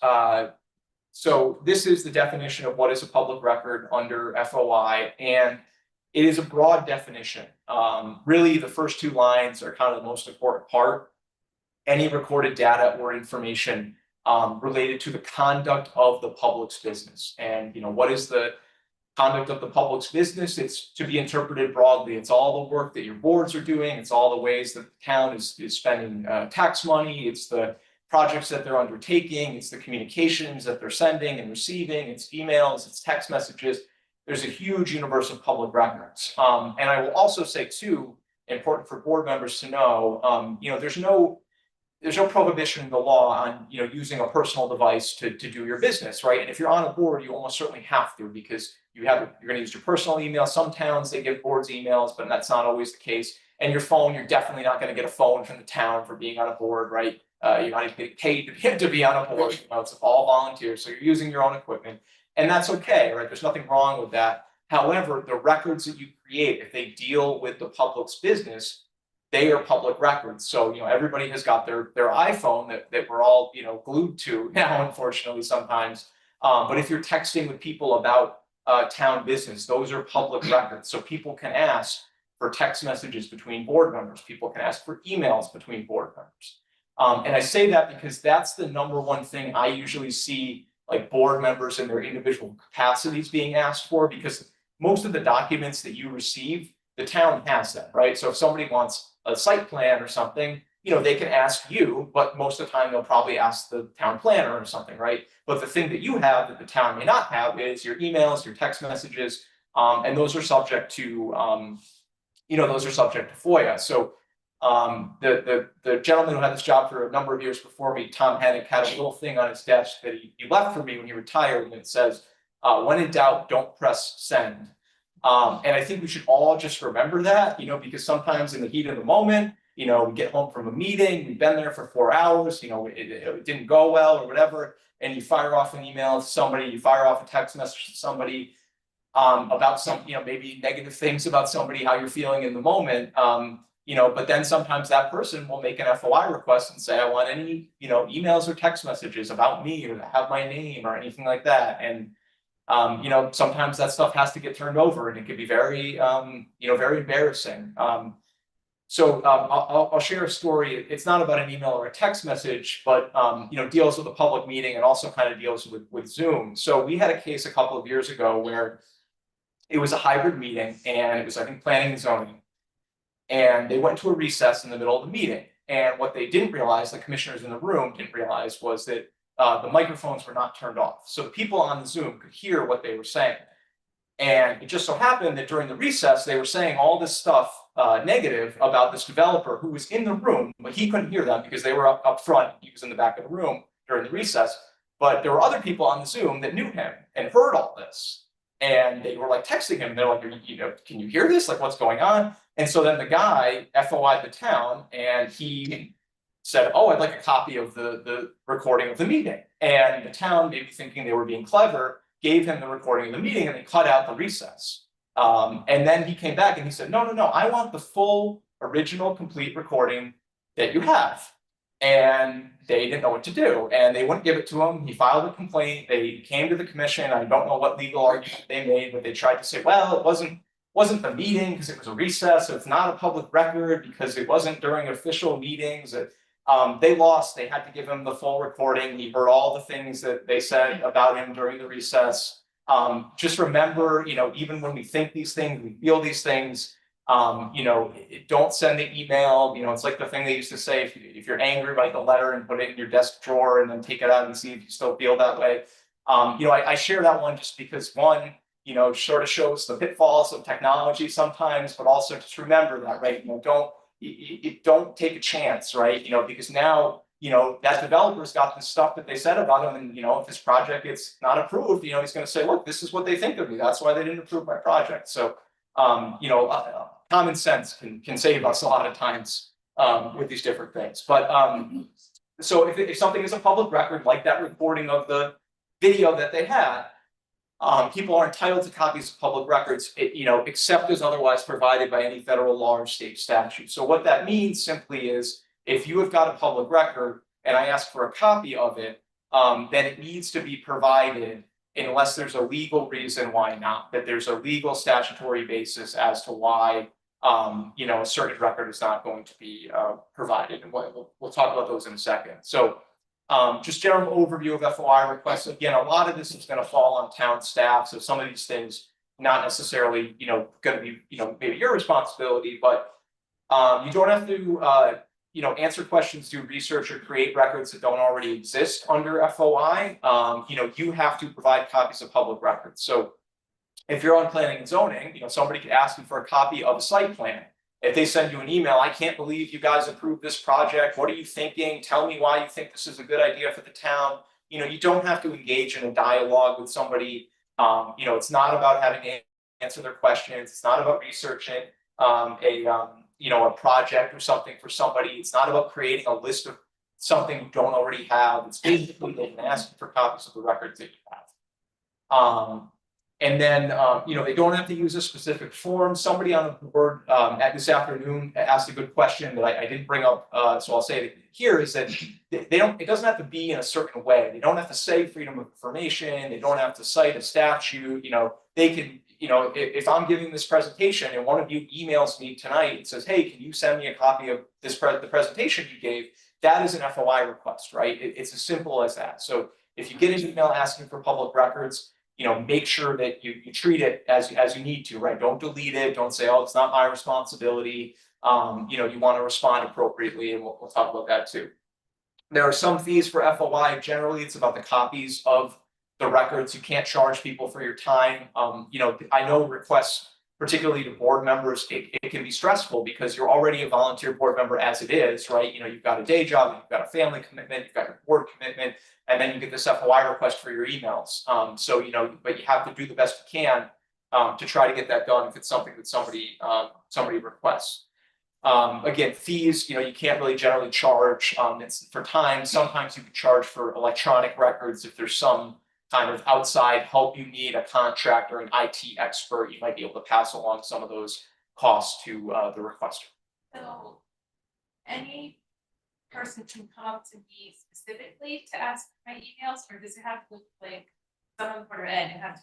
Speaker 1: So this is the definition of what is a public record under FOI, and it is a broad definition. Really, the first two lines are kind of the most important part. Any recorded data or information related to the conduct of the public's business. And what is the conduct of the public's business? It's to be interpreted broadly. It's all the work that your boards are doing. It's all the ways that the town is spending tax money. It's the projects that they're undertaking. It's the communications that they're sending and receiving. It's emails, it's text messages. There's a huge universe of public records. And I will also say too, important for board members to know, there's no prohibition in the law on using a personal device to do your business, right? And if you're on a board, you almost certainly have to, because you're going to use your personal email. Some towns, they give boards emails, but that's not always the case. And your phone, you're definitely not going to get a phone from the town for being on a board, right? You're not even getting paid to be on a board. It's all volunteer, so you're using your own equipment, and that's okay, right? There's nothing wrong with that. However, the records that you create, if they deal with the public's business, they are public records. So, everybody has got their iPhone that we're all, glued to now, unfortunately, sometimes. But if you're texting with people about town business, those are public records. So people can ask for text messages between board members. People can ask for emails between board members. And I say that because that's the number one thing I usually see, like, board members in their individual capacities being asked for, because most of the documents that you receive, the town has them, right? So if somebody wants a site plan or something, they can ask you, but most of the time they'll probably ask the town planner or something, right? But the thing that you have that the town may not have is your emails, your text messages, and those are subject to, FOIA. So the gentleman who had this job for a number of years before me, Tom Hennick, had a little thing on his desk that he left for me when he retired, and it says, when in doubt, don't press send. And I think we should all just remember that, because sometimes in the heat of the moment, we get home from a meeting, we've been there for 4 hours, it didn't go well or whatever, and you fire off an email to somebody, you fire off a text message to somebody about some, maybe negative things about somebody, how you're feeling in the moment. But then sometimes that person will make an FOI request and say, I want any, emails or text messages about me or have my name or anything like that. And sometimes that stuff has to get turned over and it can be very, very embarrassing. I'll share a story. It's not about an email or a text message, but deals with a public meeting and also kind of deals with Zoom. So we had a case a couple of years ago where it was a hybrid meeting, and it was, I think, planning and zoning. And they went to a recess in the middle of the meeting. And what they didn't realize, the commissioners in the room didn't realize, was that the microphones were not turned off. So the people on the Zoom could hear what they were saying. And it just so happened that during the recess, they were saying all this stuff negative about this developer who was in the room, but he couldn't hear them because they were up front. He was in the back of the room during the recess. But there were other people on the Zoom that knew him and heard all this. And they were like texting him. They're like, can you hear this? Like, what's going on? And so then the guy FOI'd the town, and he said, oh, I'd like a copy of the recording of the meeting. And the town, maybe thinking they were being clever, gave him the recording of the meeting, and they cut out the recess. And then he came back and he said, no, I want the full original complete recording that you have. And they didn't know what to do, and they wouldn't give it to him. He filed a complaint. They came to the commission. I don't know what legal argument they made, but they tried to say, well, it wasn't the meeting because it was a recess, so it's not a public record because it wasn't during official meetings. They lost. They had to give him the full recording. He heard all the things that they said about him during the recess. Just remember, even when we think these things, we feel these things. Don't send the email. It's like the thing they used to say, if you're angry, write the letter and put it in your desk drawer and then take it out and see if you still feel that way. I share that one just because one, sort of shows the pitfalls of technology sometimes, but also just remember that, right? Don't take a chance, right? Because now, that developer's got this stuff that they said about him, and if this project gets not approved, he's going to say, look, this is what they think of me. That's why they didn't approve my project. So, common sense can save us a lot of times with these different things. But so if something is a public record, like that recording of the video that they had, people are entitled to copies of public records, except as otherwise provided by any federal law or state statute. So what that means simply is, if you have got a public record and I ask for a copy of it, then it needs to be provided unless there's a legal reason why not, that there's a legal statutory basis as to why, a certain record is not going to be provided. And we'll talk about those in a second. So just general overview of FOI requests. Again, a lot of this is going to fall on town staff. So some of these things, not necessarily, going to be, maybe your responsibility, but you don't have to, answer questions, do research, or create records that don't already exist under FOI. You have to provide copies of public records. So if you're on planning and zoning, somebody could ask you for a copy of a site plan. If they send you an email, I can't believe you guys approved this project. What are you thinking? Tell me why you think this is a good idea for the town. You don't have to engage in a dialogue with somebody. It's not about having to answer their questions. It's not about researching a project or something for somebody. It's not about creating a list of something you don't already have. It's basically they can ask you for copies of the records that you have. And then, they don't have to use a specific form. Somebody on the board this afternoon asked a good question that I didn't bring up, so I'll say it here, is that it doesn't have to be in a certain way. They don't have to say freedom of information. They don't have to cite a statute. They can, if I'm giving this presentation and one of you emails me tonight and says, hey, can you send me a copy of the presentation you gave? That is an FOI request, right? It's as simple as that. So if you get an email asking for public records, make sure that you treat it as you need to, right? Don't delete it. Don't say, oh, it's not my responsibility. You want to respond appropriately, and we'll talk about that too. There are some fees for FOI. Generally, it's about the copies of the records. You can't charge people for your time. I know requests, particularly to board members, it can be stressful because you're already a volunteer board member as it is, right? You've got a day job, you've got a family commitment, you've got your board commitment, and then you get this FOI request for your emails. But you have to do the best you can to try to get that done if it's something that somebody requests. Again, fees, you can't really generally charge, it's for time. Sometimes you can charge for electronic records if there's some kind of outside help you need, a contractor, an IT expert, you might be able to pass along some of those costs to the requester.
Speaker 6: So any person can come up to me specifically to ask my emails, or does it have to look like someone Board of Ed and have to?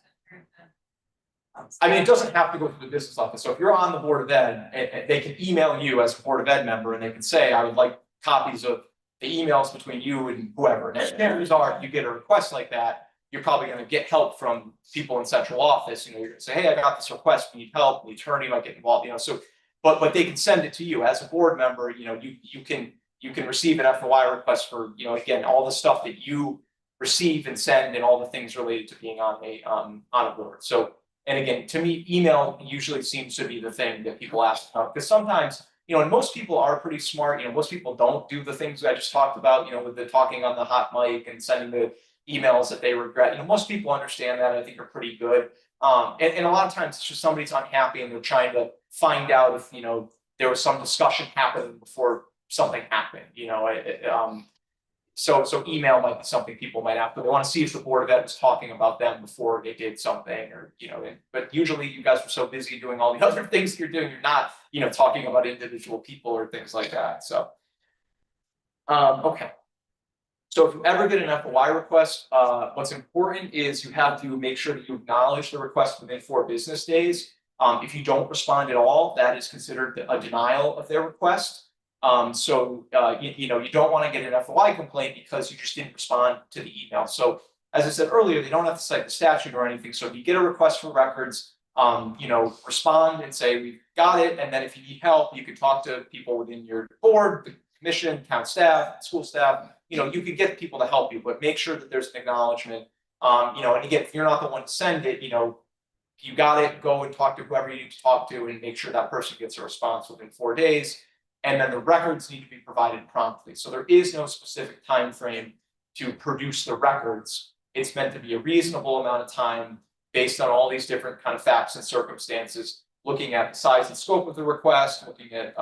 Speaker 1: I mean, it doesn't have to go through the business office. So if you're on the Board of Ed, they can email you as a Board of Ed member, and they can say, I would like copies of the emails between you and whoever. And chances are, if you get a request like that, you're probably going to get help from people in central office. You're going to say, hey, I got this request, we need help, the attorney might get involved, so, but they can send it to you as a board member, you can receive an FOI request for, again, all the stuff that you receive and send and all the things related to being on a board. So, and again, to me, email usually seems to be the thing that people ask about, because sometimes, and most people are pretty smart, most people don't do the things I just talked about, with the talking on the hot mic and sending the emails that they regret. Most people understand that, I think are pretty good. And a lot of times it's just somebody's unhappy and they're trying to find out if, there was some discussion happening before something happened, So email might be something people might have, but they want to see if the Board of Ed was talking about them before they did something, or, but usually you guys are so busy doing all the other things you're doing, you're not, talking about individual people or things like that, so. Okay. So if you ever get an FOI request, what's important is you have to make sure that you acknowledge the request within 4 business days. If you don't respond at all, that is considered a denial of their request. So you don't want to get an FOI complaint because you just didn't respond to the email. So as I said earlier, they don't have to cite the statute or anything. So if you get a request for records, respond and say, we've got it. And then if you need help, you can talk to people within your board, the commission, town staff, school staff, you can get people to help you, but make sure that there's an acknowledgement. And again, if you're not the one to send it, you got it, go and talk to whoever you need to talk to and make sure that person gets a response within 4 days. And then the records need to be provided promptly. So there is no specific time frame to produce the records. It's meant to be a reasonable amount of time based on all these different kind of facts and circumstances, looking at the size and scope of the request, looking at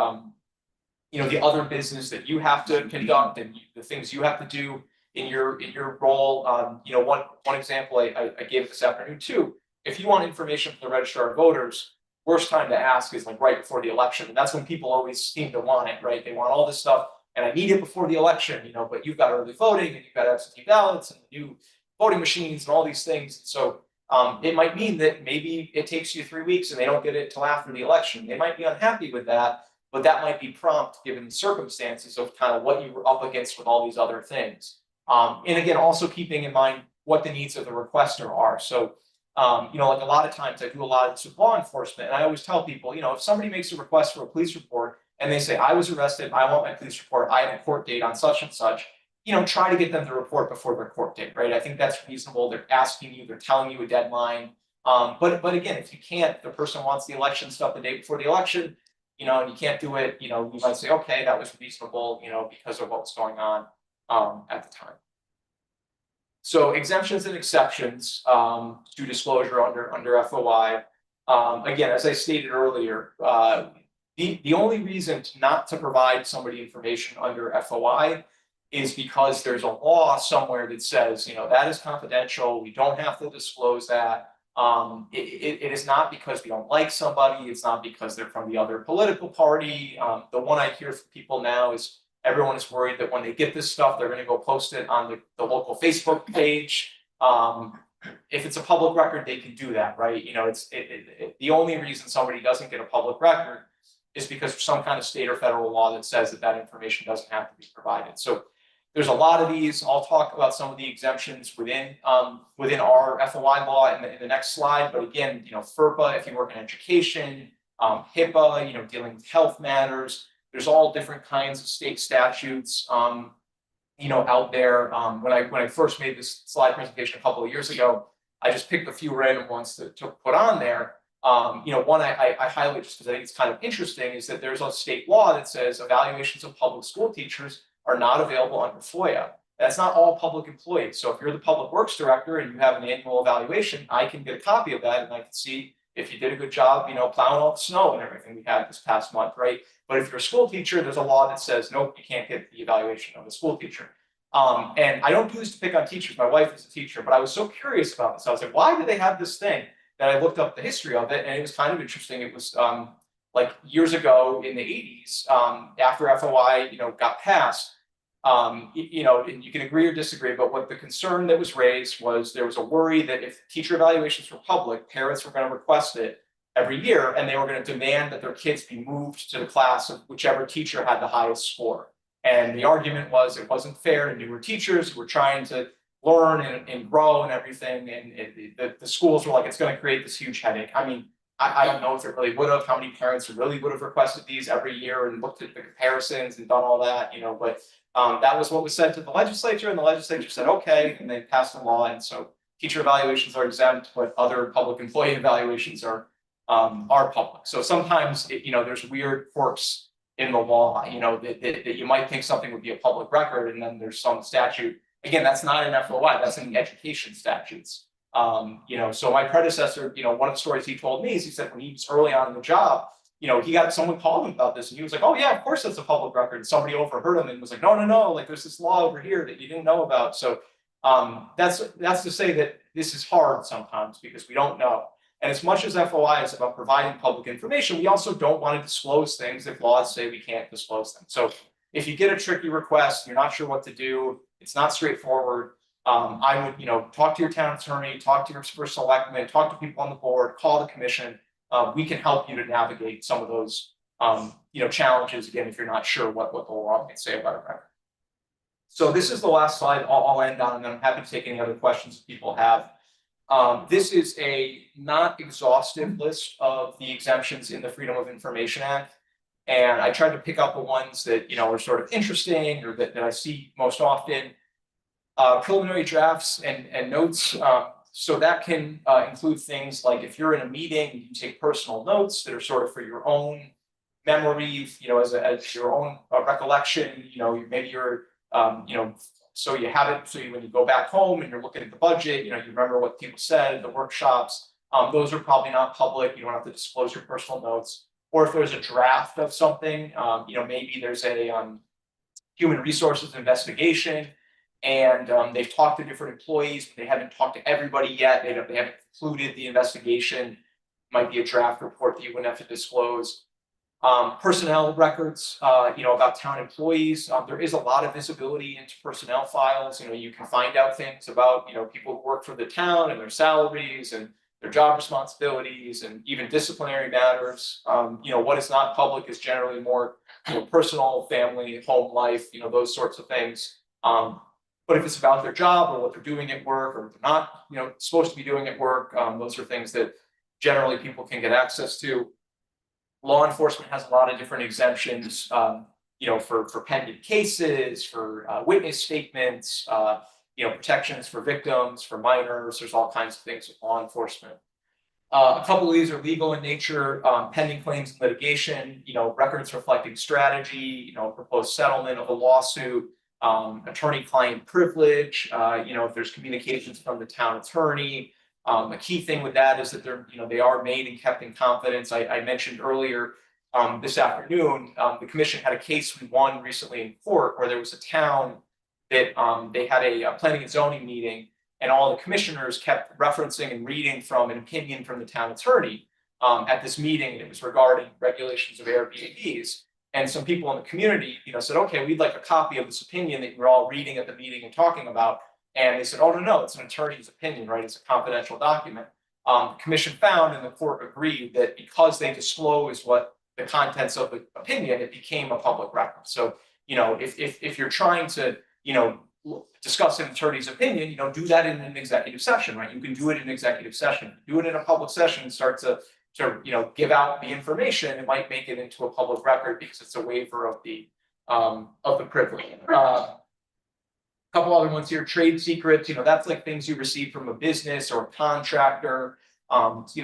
Speaker 1: the other business that you have to conduct and the things you have to do in your role. One example I gave this afternoon too. If you want information from the registrar of voters, worst time to ask is like right before the election, and that's when people always seem to want it, right? They want all this stuff, and I need it before the election, but you've got early voting and you've got absentee ballots and new voting machines and all these things. So it might mean that maybe it takes you 3 weeks and they don't get it till after the election. They might be unhappy with that, but that might be prompt given the circumstances of kind of what you were up against with all these other things. And again, also keeping in mind what the needs of the requester are. So, like a lot of times I do a lot of this with law enforcement, and I always tell people, if somebody makes a request for a police report and they say, I was arrested, I want my police report, I have a court date on such and such, try to get them the report before their court date, right? I think that's reasonable. They're asking you, they're telling you a deadline. But again, if you can't, the person wants the election stuff the day before the election, and you can't do it, you might say, okay, that was reasonable, because of what was going on at the time. So exemptions and exceptions to disclosure under FOI. Again, as I stated earlier, the only reason not to provide somebody information under FOI is because there's a law somewhere that says, that is confidential, we don't have to disclose that. It is not because we don't like somebody, it's not because they're from the other political party. The one I hear from people now is everyone is worried that when they get this stuff, they're going to go post it on the local Facebook page. If it's a public record, they can do that, right? The only reason somebody doesn't get a public record is because there's some kind of state or federal law that says that information doesn't have to be provided. So there's a lot of these. I'll talk about some of the exemptions within our FOI law in the next slide. But again, FERPA, if you work in education, HIPAA, dealing with health matters. There's all different kinds of state statutes, out there. When I first made this slide presentation a couple of years ago, I just picked a few random ones to put on there. One I highlight just because I think it's kind of interesting is that there's a state law that says evaluations of public school teachers are not available under FOIA. That's not all public employees. So if you're the public works director and you have an annual evaluation, I can get a copy of that and I can see if you did a good job, plowing all the snow and everything we had this past month, right? But if you're a school teacher, there's a law that says, nope, you can't get the evaluation of a school teacher. And I don't do this to pick on teachers. My wife is a teacher, but I was so curious about this. I was like, why do they have this thing? That I looked up the history of it, and it was kind of interesting. It was like years ago in the 80s, after FOI, got passed. And you can agree or disagree, but what the concern that was raised was there was a worry that if teacher evaluations were public, parents were going to request it every year, and they were going to demand that their kids be moved to the class of whichever teacher had the highest score. And the argument was it wasn't fair to newer teachers who were trying to learn and grow and everything. And the schools were like, it's going to create this huge headache. I mean, I don't know if it really would have, how many parents really would have requested these every year and looked at the comparisons and done all that, but that was what was said to the legislature, and the legislature said, okay, and they passed a law. And so teacher evaluations are exempt, but other public employee evaluations are public. So sometimes, there's weird quirks in the law, that you might think something would be a public record, and then there's some statute. Again, that's not an FOI, that's in the education statutes. So my predecessor, one of the stories he told me is he said when he was early on in the job, he got someone called him about this, and he was like, oh yeah, of course that's a public record. And somebody overheard him and was like, no, like there's this law over here that you didn't know about. So that's to say that this is hard sometimes because we don't know. And as much as FOI is about providing public information, we also don't want to disclose things if laws say we can't disclose them. So if you get a tricky request, you're not sure what to do, it's not straightforward, I would, talk to your town attorney, talk to your first selectman, talk to people on the board, call the commission. We can help you to navigate some of those, challenges, again, if you're not sure what the law might say about a record. So this is the last slide I'll end on, and then I'm happy to take any other questions that people have. This is a not exhaustive list of the exemptions in the Freedom of Information Act. And I tried to pick out the ones that, are sort of interesting or that I see most often. Preliminary drafts and notes. So that can include things like if you're in a meeting, you take personal notes that are sort of for your own memory, as your own recollection, maybe you're, so you have it, so when you go back home and you're looking at the budget, you remember what people said at the workshops, those are probably not public, you don't have to disclose your personal notes. Or if there's a draft of something, maybe there's a human resources investigation, and they've talked to different employees, but they haven't talked to everybody yet. They haven't concluded the investigation. Might be a draft report that you wouldn't have to disclose. Personnel records, about town employees. There is a lot of visibility into personnel files. You can find out things about, people who work for the town and their salaries and their job responsibilities and even disciplinary matters. What is not public is generally more, personal, family, home life, those sorts of things. But if it's about their job or what they're doing at work or they're not, supposed to be doing at work, those are things that generally people can get access to. Law enforcement has a lot of different exemptions, for pending cases, for witness statements, protections for victims, for minors. There's all kinds of things with law enforcement. A couple of these are legal in nature, pending claims and litigation, records reflecting strategy, proposed settlement of a lawsuit, attorney-client privilege, if there's communications from the town attorney. A key thing with that is that they are made and kept in confidence. I mentioned earlier this afternoon, the commission had a case we won recently in court where there was a town that they had a planning and zoning meeting, and all the commissioners kept referencing and reading from an opinion from the town attorney at this meeting, and it was regarding regulations of Airbnbs. And some people in the community, said, okay, we'd like a copy of this opinion that you're all reading at the meeting and talking about. And they said, oh, no, it's an attorney's opinion, right? It's a confidential document. The commission found and the court agreed that because they disclosed what the contents of the opinion, it became a public record. So, if you're trying to, discuss an attorney's opinion, do that in an executive session, right? You can do it in executive session. Do it in a public session and start to give out the information. It might make it into a public record because it's a waiver of the privilege. Couple other ones here, trade secrets, that's like things you receive from a business or a contractor.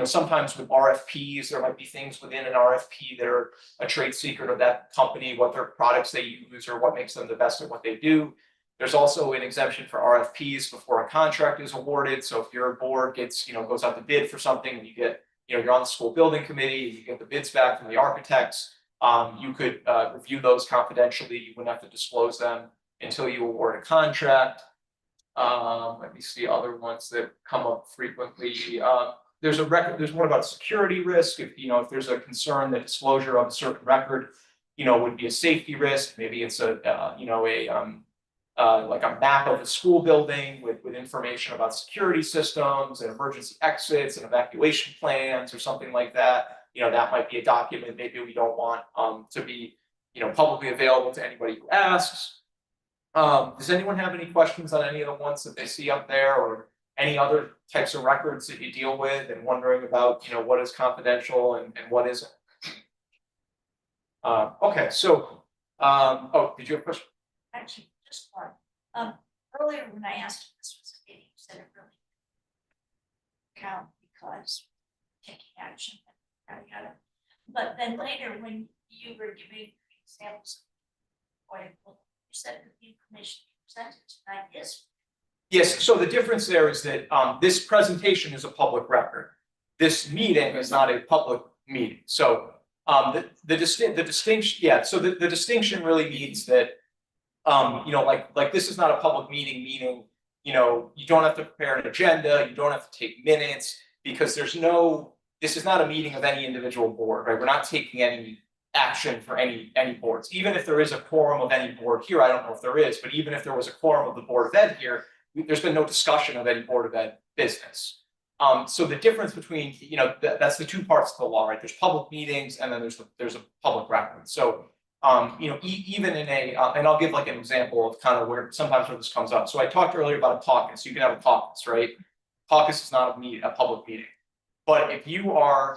Speaker 1: Sometimes with RFPs, there might be things within an RFP that are a trade secret of that company, what their products they use or what makes them the best at what they do. There's also an exemption for RFPs before a contract is awarded. So if your board gets, goes out to bid for something and you get you're on the school building committee, you get the bids back from the architects. You could review those confidentially. You wouldn't have to disclose them until you award a contract. Let me see other ones that come up frequently. There's one about security risk. If there's a concern that disclosure of a certain record, would be a safety risk. Maybe it's like a map of the school building with information about security systems and emergency exits and evacuation plans or something like that. That might be a document maybe we don't want to be publicly available to anybody who asks. Does anyone have any questions on any of the ones that they see up there, or any other types of records that you deal with and wondering about what is confidential and what isn't? Okay, so oh, did you have a question?
Speaker 4: Actually, just one. Earlier when I asked if this was a meeting, you said it really count because taking action, yada, yada. But then later, when you were giving examples of you said that the information you presented tonight is.
Speaker 1: Yes, so the difference there is that this presentation is a public record. This meeting is not a public meeting. So the distinction, yeah, so the distinction really means that like this is not a public meeting, meaning you don't have to prepare an agenda, you don't have to take minutes, because this is not a meeting of any individual board, right? We're not taking any action for any boards. Even if there is a quorum of any board here, I don't know if there is, but even if there was a quorum of the Board of Ed here, there's been no discussion of any Board of Ed business. So the difference between, that's the two parts of the law, right? There's public meetings and then there's a public record. So, even in and I'll give like an example of kind of where this comes up. So I talked earlier about a caucus. You can have a caucus, right? Caucus is not a public meeting. But if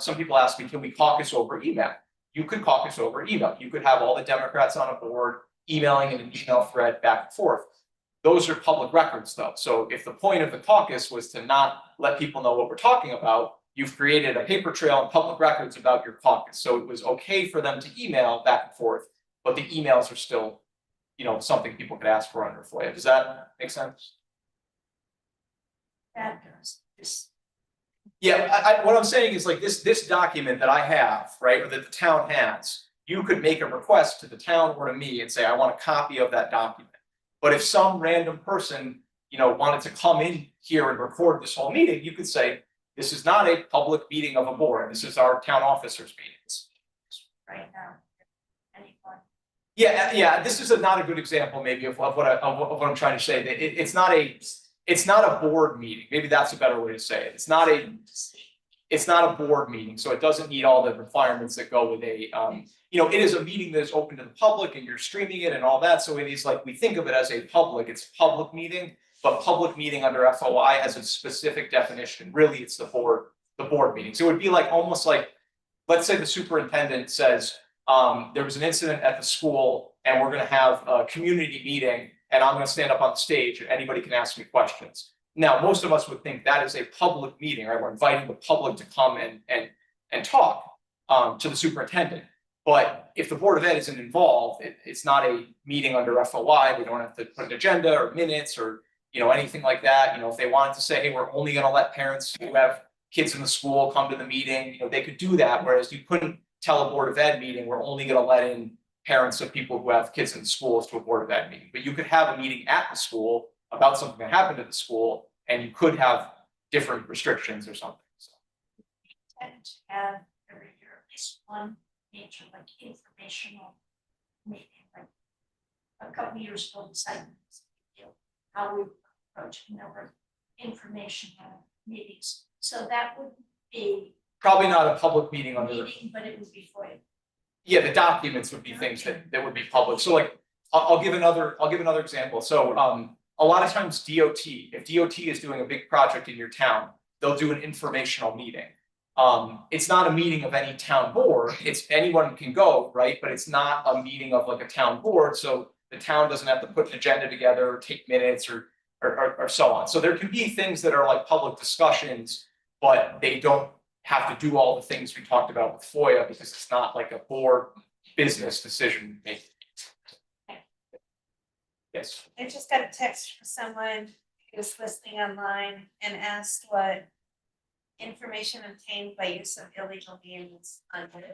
Speaker 1: some people ask me, can we caucus over email? You could caucus over email. You could have all the Democrats on a board emailing in an email thread back and forth. Those are public records though. So if the point of the caucus was to not let people know what we're talking about, you've created a paper trail and public records about your caucus. So it was okay for them to email back and forth, but the emails are still, something people could ask for under FOIA. Does that make sense?
Speaker 4: That does. This.
Speaker 1: Yeah, what I'm saying is like this document that I have, right, or that the town has, you could make a request to the town or to me and say, I want a copy of that document. But if some random person, wanted to come in here and record this whole meeting, you could say, this is not a public meeting of a board. This is our town officers' meetings.
Speaker 4: Right now, anyone.
Speaker 1: Yeah. This is not a good example, maybe, of what I'm trying to say. It's not a board meeting. Maybe that's a better way to say it. It's not a board meeting, so it doesn't meet all the requirements that go with a. It is a meeting that is open to the public, and you're streaming it and all that. So it is like we think of it as it's a public meeting, but public meeting under FOI has a specific definition. Really, it's the board meeting. So it would be like almost like, let's say the superintendent says, there was an incident at the school, and we're going to have a community meeting, and I'm going to stand up on the stage, and anybody can ask me questions. Now, most of us would think that is a public meeting, right? We're inviting the public to come and talk to the superintendent. But if the Board of Ed isn't involved, it's not a meeting under FOI. We don't have to put an agenda or minutes or anything like that. If they wanted to say, hey, we're only going to let parents who have kids in the school come to the meeting, they could do that. Whereas you couldn't tell a Board of Ed meeting, we're only going to let in parents of people who have kids in the schools to a Board of Ed meeting. But you could have a meeting at the school about something that happened at the school, and you could have different restrictions or something. So.
Speaker 4: Tend to have every year at least one major like informational meeting. Like a couple years ago, decided how we approach a number of informational meetings. So that would be
Speaker 1: probably not a public meeting under.
Speaker 4: Meeting, but it would be for you.
Speaker 1: Yeah, the documents would be things that would be public. So like, I'll give another example. So a lot of times if DOT is doing a big project in your town, they'll do an informational meeting. It's not a meeting of any town board. It's anyone can go, right? But it's not a meeting of like a town board. So the town doesn't have to put an agenda together or take minutes or so on. So there can be things that are like public discussions, but they don't have to do all the things we talked about with FOIA because it's not like a board business decision making. Yes.
Speaker 5: I just got a text from someone who was listening online and asked what information obtained by use of illegal means under.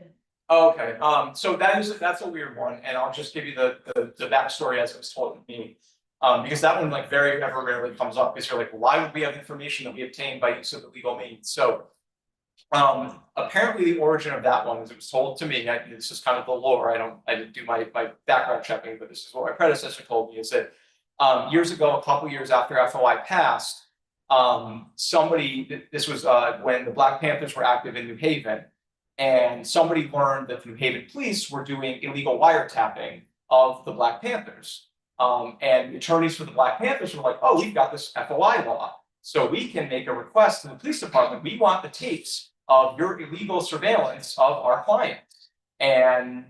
Speaker 1: Okay, so that's a weird one, and I'll just give you the backstory as it was told to me. Because that one like very ever rarely comes up, because you're like, why would we have information that we obtained by use of illegal means? So apparently the origin of that one, as it was told to me, this is kind of the lore, I didn't do my background checking, but this is what my predecessor told me, is that years ago, a couple years after FOI passed, this was when the Black Panthers were active in New Haven, and somebody learned that the New Haven police were doing illegal wiretapping of the Black Panthers. And the attorneys for the Black Panthers were like, oh, we've got this FOI law, so we can make a request to the police department. We want the tapes of your illegal surveillance of our clients. And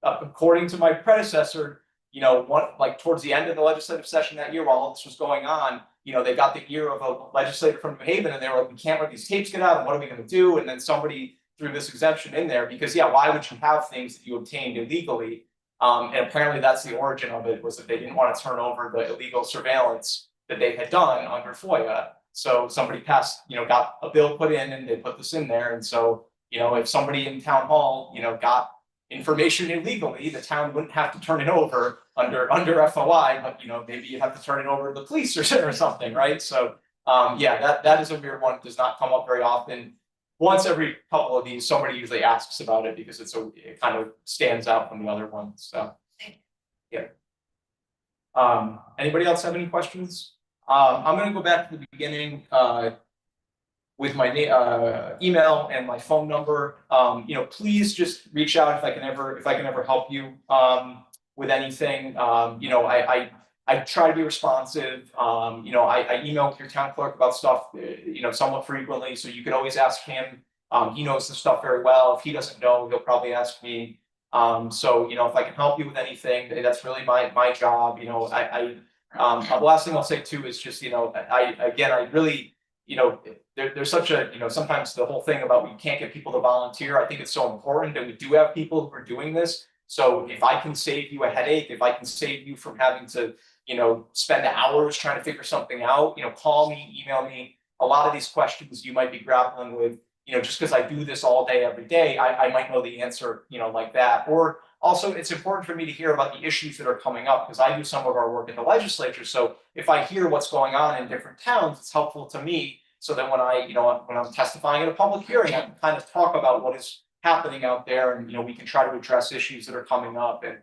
Speaker 1: according to my predecessor, towards the end of the legislative session that year, while all this was going on, they got the ear of a legislator from New Haven, and they were like, we can't let these tapes get out, and what are we going to do? And then somebody threw this exemption in there because, yeah, why would you have things that you obtained illegally? And apparently that's the origin of it, was that they didn't want to turn over the illegal surveillance that they had done under FOIA. So somebody got a bill put in, and they put this in there. And so, if somebody in town hall, got information illegally, the town wouldn't have to turn it over under FOI, but maybe you have to turn it over to the police or something, right? So yeah, that is a weird one. It does not come up very often. Once every couple of these, somebody usually asks about it because it kind of stands out from the other ones. So yeah. Anybody else have any questions? I'm going to go back to the beginning with my email and my phone number. Please just reach out if I can ever help you with anything. I try to be responsive. I email your town clerk about stuff, somewhat frequently. So you could always ask him. He knows the stuff very well. If he doesn't know, he'll probably ask me. So if I can help you with anything, that's really my job. The last thing I'll say too is just, I really, there's such a, sometimes the whole thing about you can't get people to volunteer. I think it's so important, and we do have people who are doing this. So if I can save you a headache, if I can save you from having to, spend hours trying to figure something out, call me, email me. A lot of these questions you might be grappling with, just because I do this all day, every day, I might know the answer, like that. Or also, it's important for me to hear about the issues that are coming up, because I do some of our work in the legislature. So if I hear what's going on in different towns, it's helpful to me, so that when I'm testifying at a public hearing, I can kind of talk about what is happening out there, and we can try to address issues that are coming up. And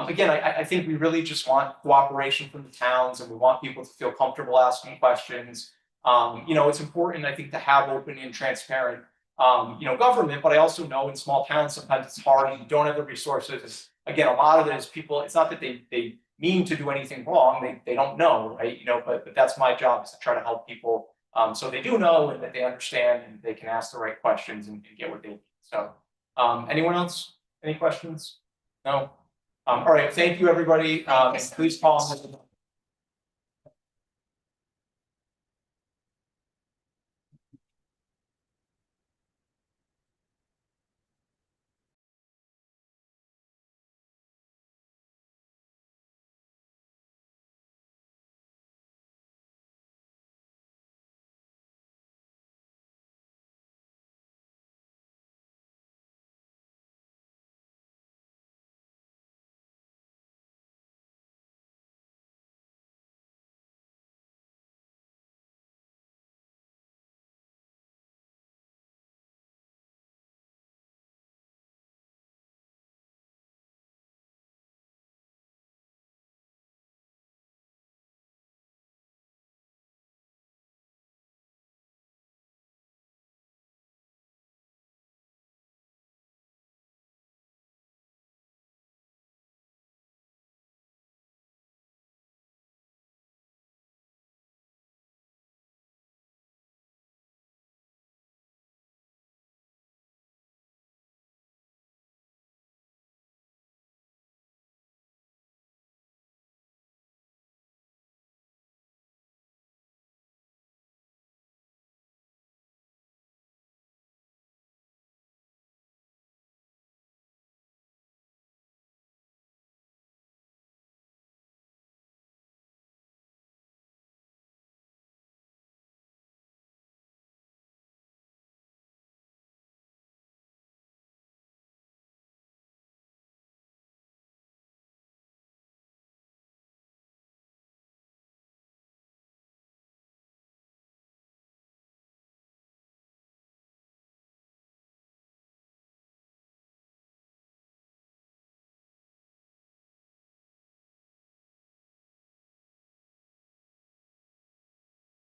Speaker 1: again, I think we really just want cooperation from the towns, and we want people to feel comfortable asking questions. It's important, I think, to have open and transparent government, but I also know in small towns sometimes it's hard, you don't have the resources. Again, a lot of it is people, it's not that they mean to do anything wrong, they don't know, right? But that's my job, is to try to help people so they do know, and that they understand, and they can ask the right questions and get what they need. So anyone else? Any questions? No? All right, thank you, everybody. And please call me.